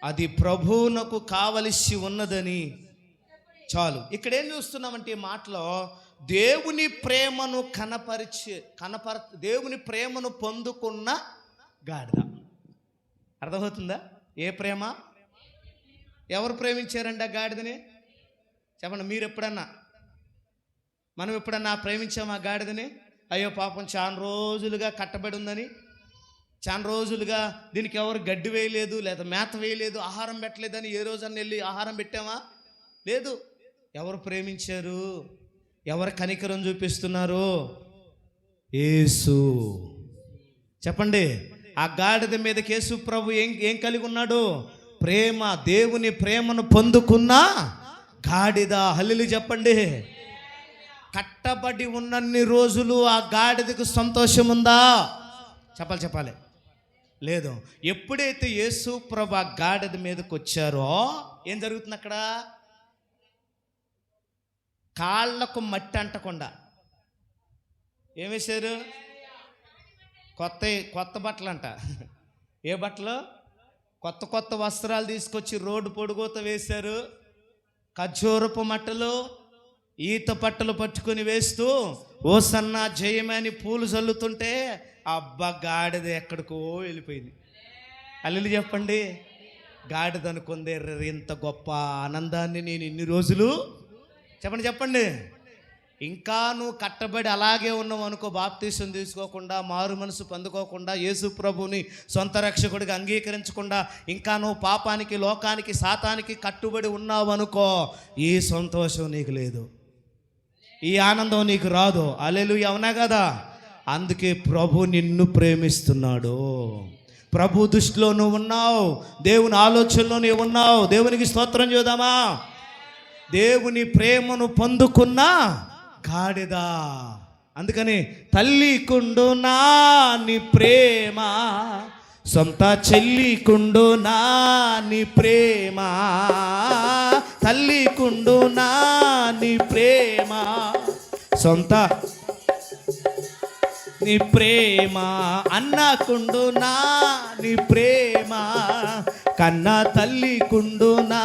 అది ప్రభువునకు కావలసి ఉన్నదని. చాలు. ఇక్కడ ఏం చూస్తున్నామంటే ఈ మాటలో దేవుని ప్రేమను దేవుని ప్రేమను పొందుకున్న గాడిద. అర్థమవుతుందా? ఏ ప్రేమ? ఎవరు ప్రేమించారండి ఆ గాడిదని? చెప్పండి. మీరు ఎప్పుడన్నా, మనం ఎప్పుడన్నా ప్రేమించామా గాడిదని? అయ్యో పాపం చాలా రోజులుగా కట్టబడి ఉందని, చాలా రోజులుగా దీనికి ఎవరు గడ్డి వేయలేదు, లేదా మేత వేయలేదు, ఆహారం పెట్టలేదని ఏ రోజన్నా వెళ్ళి ఆహారం పెట్టామా? లేదు. ఎవరు ప్రేమించారు? ఎవరు కనికరం చూపిస్తున్నారు? యేసు. చెప్పండి. ఆ గాడిద మీద యేసు ప్రభు ఏం కలిగి ఉన్నాడు? ప్రేమ. దేవుని ప్రేమను పొందుకున్న గాడిద. హల్లెలూయా చెప్పండి. కట్టబడి ఉన్నన్ని రోజులు ఆ గాడిదకు సంతోషం ఉందా? చెప్పాలి. లేదు. ఎప్పుడైతే యేసు ప్రభు ఆ గాడిద మీదకి వచ్చారో ఏం జరుగుతుంది అక్కడ? కాళ్ళకు మట్టి అంటకుండా ఏం వేశారు? కొత్త బట్టలు అంట. ఏ బట్టలు? కొత్త వస్త్రాలు తీసుకొచ్చి రోడ్డు పొడుగుతో వేశారు. ఖర్జూరపు మట్టలు, ఈత పట్టలు పట్టుకొని వేస్తూ ఓసన్న జయమని పూలు చల్లుతుంటే అబ్బా గాడిద ఎక్కడికో వెళ్ళిపోయింది. హల్లెలూయా చెప్పండి. గాడిద అనుకుందే, ఇంత గొప్ప ఆనందాన్ని నేను ఇన్ని రోజులు చెప్పండి ఇంకా నువ్వు కట్టబడి అలాగే ఉన్నావు అనుకో, బాప్తీసం తీసుకోకుండా, మారు మనసు పొందుకోకుండా, యేసు ప్రభుని సొంత రక్షకుడిగా అంగీకరించకుండా ఇంకా నువ్వు పాపానికి, లోకానికి, సాతానికి కట్టుబడి ఉన్నావు అనుకో, ఈ సంతోషం నీకు లేదు, ఈ ఆనందం నీకు రాదు. హల్లెలూయా, అవునా కదా? అందుకే ప్రభు నిన్ను ప్రేమిస్తున్నాడు. ప్రభు దృష్టిలో నువ్వు ఉన్నావు, దేవుని ఆలోచనలో నువ్వు ఉన్నావు. దేవునికి స్తోత్రం చేద్దామా? దేవుని ప్రేమను పొందుకున్న గాడిద. అందుకని తల్లి కుండు నా నీ ప్రేమ, సొంత చెల్లి కుండు నా నీ ప్రేమ, తల్లి కుండు నా నీ ప్రేమ, సొంత నీ ప్రేమ, అన్నకుండు నా నీ ప్రేమ, కన్న తల్లి కుండు నా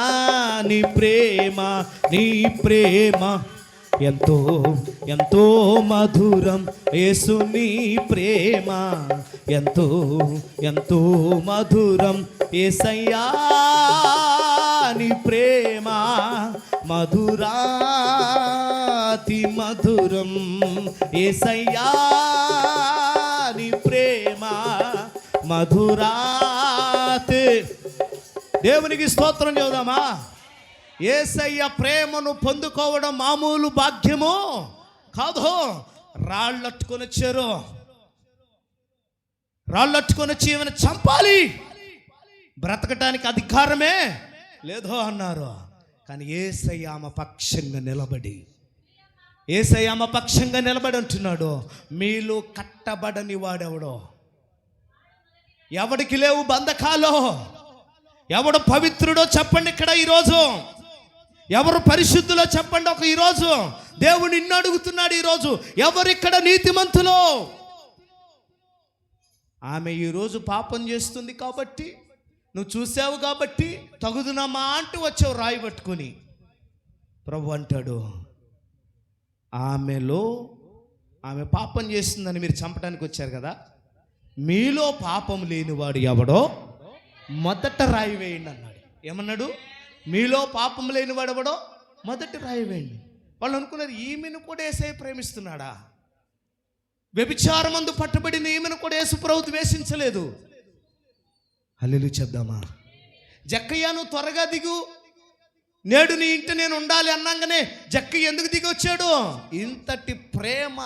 నీ ప్రేమ. నీ ప్రేమ ఎంతో ఎంతో మధురం, యేసు నీ ప్రేమ ఎంతో ఎంతో మధురం, యేసయ్యా నీ ప్రేమ మధురాతి మధురం, యేసయ్యా నీ ప్రేమ మధురాతి. దేవునికి స్తోత్రం చేద్దామా? యేసయ్య ప్రేమను పొందుకోవడం మామూలు భాగ్యము కాదు. రాళ్ళట్టుకొని వచ్చారు, రాళ్ళట్టుకొని వచ్చి ఏమైనా చంపాలి, బ్రతకటానికి అధికారమే లేదో అన్నారు. కానీ యేసయ్య ఆమె పక్షంగా నిలబడి, యేసయ్య ఆమె పక్షంగా నిలబడి అంటున్నాడు, మీలో కట్టబడని వాడెవడో, ఎవడికి లేవు బంధకాలు, ఎవడు పవిత్రుడో చెప్పండి ఇక్కడ ఈరోజు, ఎవరు పరిశుద్ధులో చెప్పండి ఒక ఈరోజు. దేవుడు నిన్ను అడుగుతున్నాడు ఈరోజు, ఎవరిక్కడ నీతిమంతులో? ఆమె ఈరోజు పాపం చేస్తుంది కాబట్టి, నువ్వు చూసావు కాబట్టి తగుదునమ్మా అంటూ వచ్చావు రాయి పట్టుకొని. ప్రభు అంటాడు, ఆమె పాపం చేస్తుందని మీరు చంపడానికి వచ్చారు కదా, మీలో పాపం లేనివాడు ఎవడో మొదట రాయి వేయండి అన్నాడు. ఏమన్నాడు? మీలో పాపం లేనివాడు ఎవడో మొదట రాయి వేయండి. వాళ్ళు అనుకున్నారు ఈమెను కూడా యేసయ్య ప్రేమిస్తున్నాడా? వ్యభిచారమందు పట్టుబడిన ఈమెను కూడా యేసు ప్రభువు ద్వేషించలేదు. హల్లెలూయా చెప్దామా? జక్కయ్య నువ్వు త్వరగా దిగు, నేడు నీ ఇంట నేను ఉండాలి అన్నాగానే జక్కయ్య ఎందుకు దిగి వచ్చాడు? ఇంతటి ప్రేమ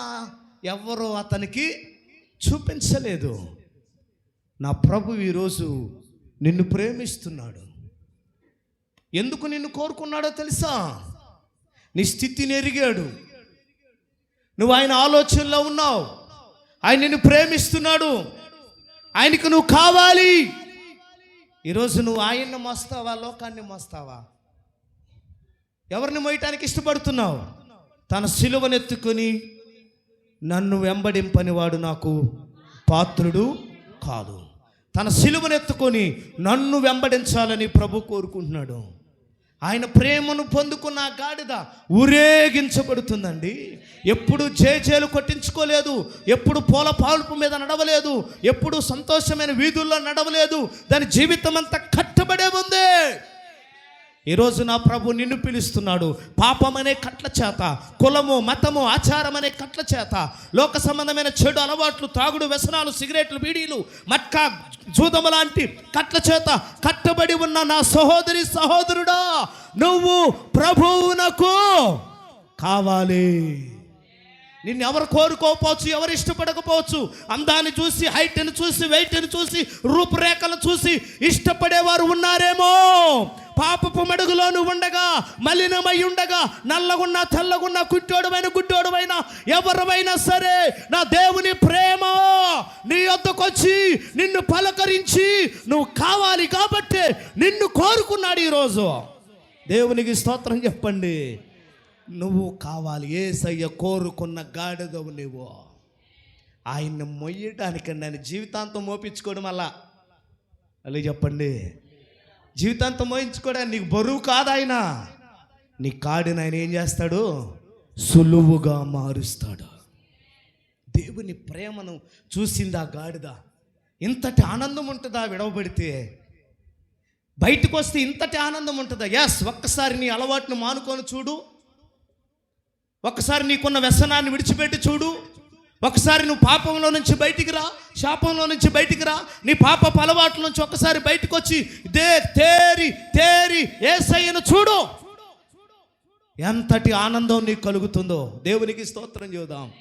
ఎవరో అతనికి చూపించలేదు. నా ప్రభు ఈరోజు నిన్ను ప్రేమిస్తున్నాడు. ఎందుకు నిన్ను కోరుకున్నాడో తెలుసా? నీ స్థితిని ఎరిగాడు, నువ్వు ఆయన ఆలోచనలో ఉన్నావు, ఆయన నిన్ను ప్రేమిస్తున్నాడు, ఆయనకు నువ్వు కావాలి. ఈరోజు నువ్వు ఆయన్ని మోస్తావా, లోకాన్ని మోస్తావా? ఎవరిని మోయటానికి ఇష్టపడుతున్నావు? తన సిలువనెత్తుకొని నన్ను వెంబడింపని వాడు నాకు పాత్రుడు కాదు. తన సిలువనెత్తుకొని నన్ను వెంబడించాలని ప్రభు కోరుకుంటున్నాడు. ఆయన ప్రేమను పొందుకున్న గాడిద ఊరేగించబడుతుందండి. ఎప్పుడు జేజేలు కొట్టించుకోలేదు, ఎప్పుడు పూల పాల్పు మీద నడవలేదు, ఎప్పుడు సంతోషమైన వీధుల్లో నడవలేదు. దాని జీవితం అంతా కట్టబడే ఉంది. ఈరోజు నా ప్రభు నిన్ను పిలుస్తున్నాడు. పాపం అనే కట్ల చేత, కులము, మతము, ఆచారం అనే కట్ల చేత, లోక సంబంధమైన చెడు అలవాట్లు, తాగుడు, వ్యసనాలు, సిగరెట్లు, బీడీలు, మట్కా, జూదము లాంటి కట్ల చేత కట్టబడి ఉన్న నా సహోదరి సహోదరుడా, నువ్వు ప్రభువునకు కావాలి. నిన్ను ఎవరు కోరుకోకపోవచ్చు, ఎవరు ఇష్టపడకపోవచ్చు. అందాన్ని చూసి, హైట్ని చూసి, వెయిట్ని చూసి, రూపురేఖలు చూసి ఇష్టపడేవారు ఉన్నారేమో. పాపపు మడుగులో నువ్వు ఉండగా, మలినమై ఉండగా, నల్లగున్నా తెల్లగున్నా, కుట్టోడువైన గుడ్డోడువైనా, ఎవరివైనా సరే, నా దేవుని ప్రేమ నీ వద్దకొచ్చి నిన్ను పలకరించి నువ్వు కావాలి కాబట్టి నిన్ను కోరుకున్నాడు ఈరోజు. దేవునికి స్తోత్రం చెప్పండి. నువ్వు కావాలి. యేసయ్య కోరుకున్న గాడిదవు నువ్వు. ఆయన్ని మొయ్యడానికండి, ఆయన జీవితాంతం మోపించుకోవడం అలా చెప్పండి. జీవితాంతం మోయించుకోవడానికి నీకు బరువు కాదు. ఆయన నీ కాడిని ఆయన ఏం చేస్తాడు? సులువుగా మారుస్తాడు. దేవుని ప్రేమను చూసింది ఆ గాడిద. ఇంతటి ఆనందం ఉంటుందా విడవబడితే? బయటకు వస్తే ఇంతటి ఆనందం ఉంటుందా? ఎస్, ఒక్కసారి నీ అలవాటును మానుకొని చూడు. ఒకసారి నీకున్న వ్యసనాన్ని విడిచిపెట్టి చూడు. ఒకసారి నువ్వు పాపంలో నుంచి బయటికి రా, శాపంలో నుంచి బయటికి రా, నీ పాపపు అలవాట్ల నుంచి ఒకసారి బయటకు వచ్చి తేరి యేసయ్యను చూడు. ఎంతటి ఆనందం నీకు కలుగుతుందో దేవునికి స్తోత్రం చేద్దాం.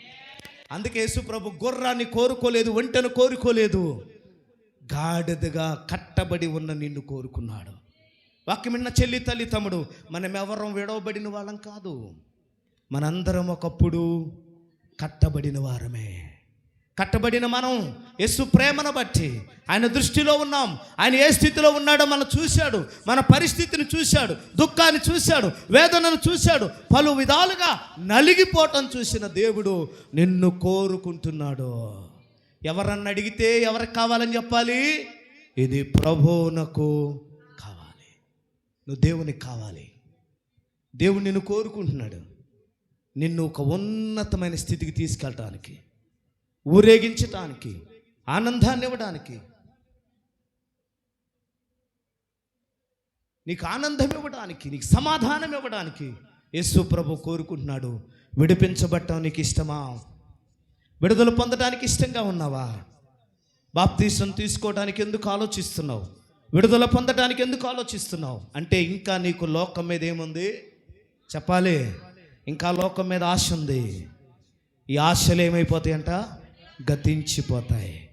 అందుకే యేసు ప్రభు గుర్రాన్ని కోరుకోలేదు, ఒంటెను కోరుకోలేదు, గాడిదగా కట్టబడి ఉన్న నిన్ను కోరుకున్నాడు. వాక్యమిన్న చెల్లి తల్లి తమ్ముడు, మనమెవరం విడవబడిన వాళ్ళం కాదు. మనందరం ఒకప్పుడు కట్టబడిన వారమే. కట్టబడిన మనం యేసు ప్రేమను బట్టి ఆయన దృష్టిలో ఉన్నాం. ఆయన ఏ స్థితిలో ఉన్నాడో మనం చూశాడు, మన పరిస్థితిని చూశాడు, దుఃఖాన్ని చూశాడు, వేదనను చూశాడు, పలు విధాలుగా నలిగిపోవటం చూసిన దేవుడు నిన్ను కోరుకుంటున్నాడు. ఎవరన్నా అడిగితే ఎవరికి కావాలని చెప్పాలి? ఇది ప్రభువునకు కావాలి. నువ్వు దేవునికి కావాలి. దేవుడు నిన్ను కోరుకుంటున్నాడు, నిన్ను ఒక ఉన్నతమైన స్థితికి తీసుకెళ్ళటానికి, ఊరేగించటానికి, ఆనందాన్ని ఇవ్వడానికి, నీకు ఆనందం ఇవ్వడానికి, నీకు సమాధానం ఇవ్వడానికి యేసు ప్రభు కోరుకుంటున్నాడు. విడిపించబడటం నీకు ఇష్టమా? విడుదల పొందడానికి ఇష్టంగా ఉన్నావా? బాప్తీసం తీసుకోవడానికి ఎందుకు ఆలోచిస్తున్నావు? విడుదల పొందడానికి ఎందుకు ఆలోచిస్తున్నావు? అంటే ఇంకా నీకు లోకం మీద ఏముంది చెప్పాలి? ఇంకా లోకం మీద ఆశ ఉంది. ఈ ఆశలు ఏమైపోతాయంట? గతించిపోతాయి.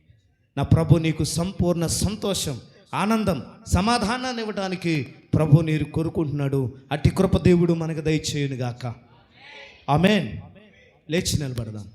నా ప్రభు నీకు సంపూర్ణ సంతోషం, ఆనందం, సమాధానాన్ని ఇవ్వడానికి ప్రభు నీరు కోరుకుంటున్నాడు. అట్టి కృప దేవుడు మనకు దయచేయునుగాక. ఆమేన్. లేచి నిలబడదాం.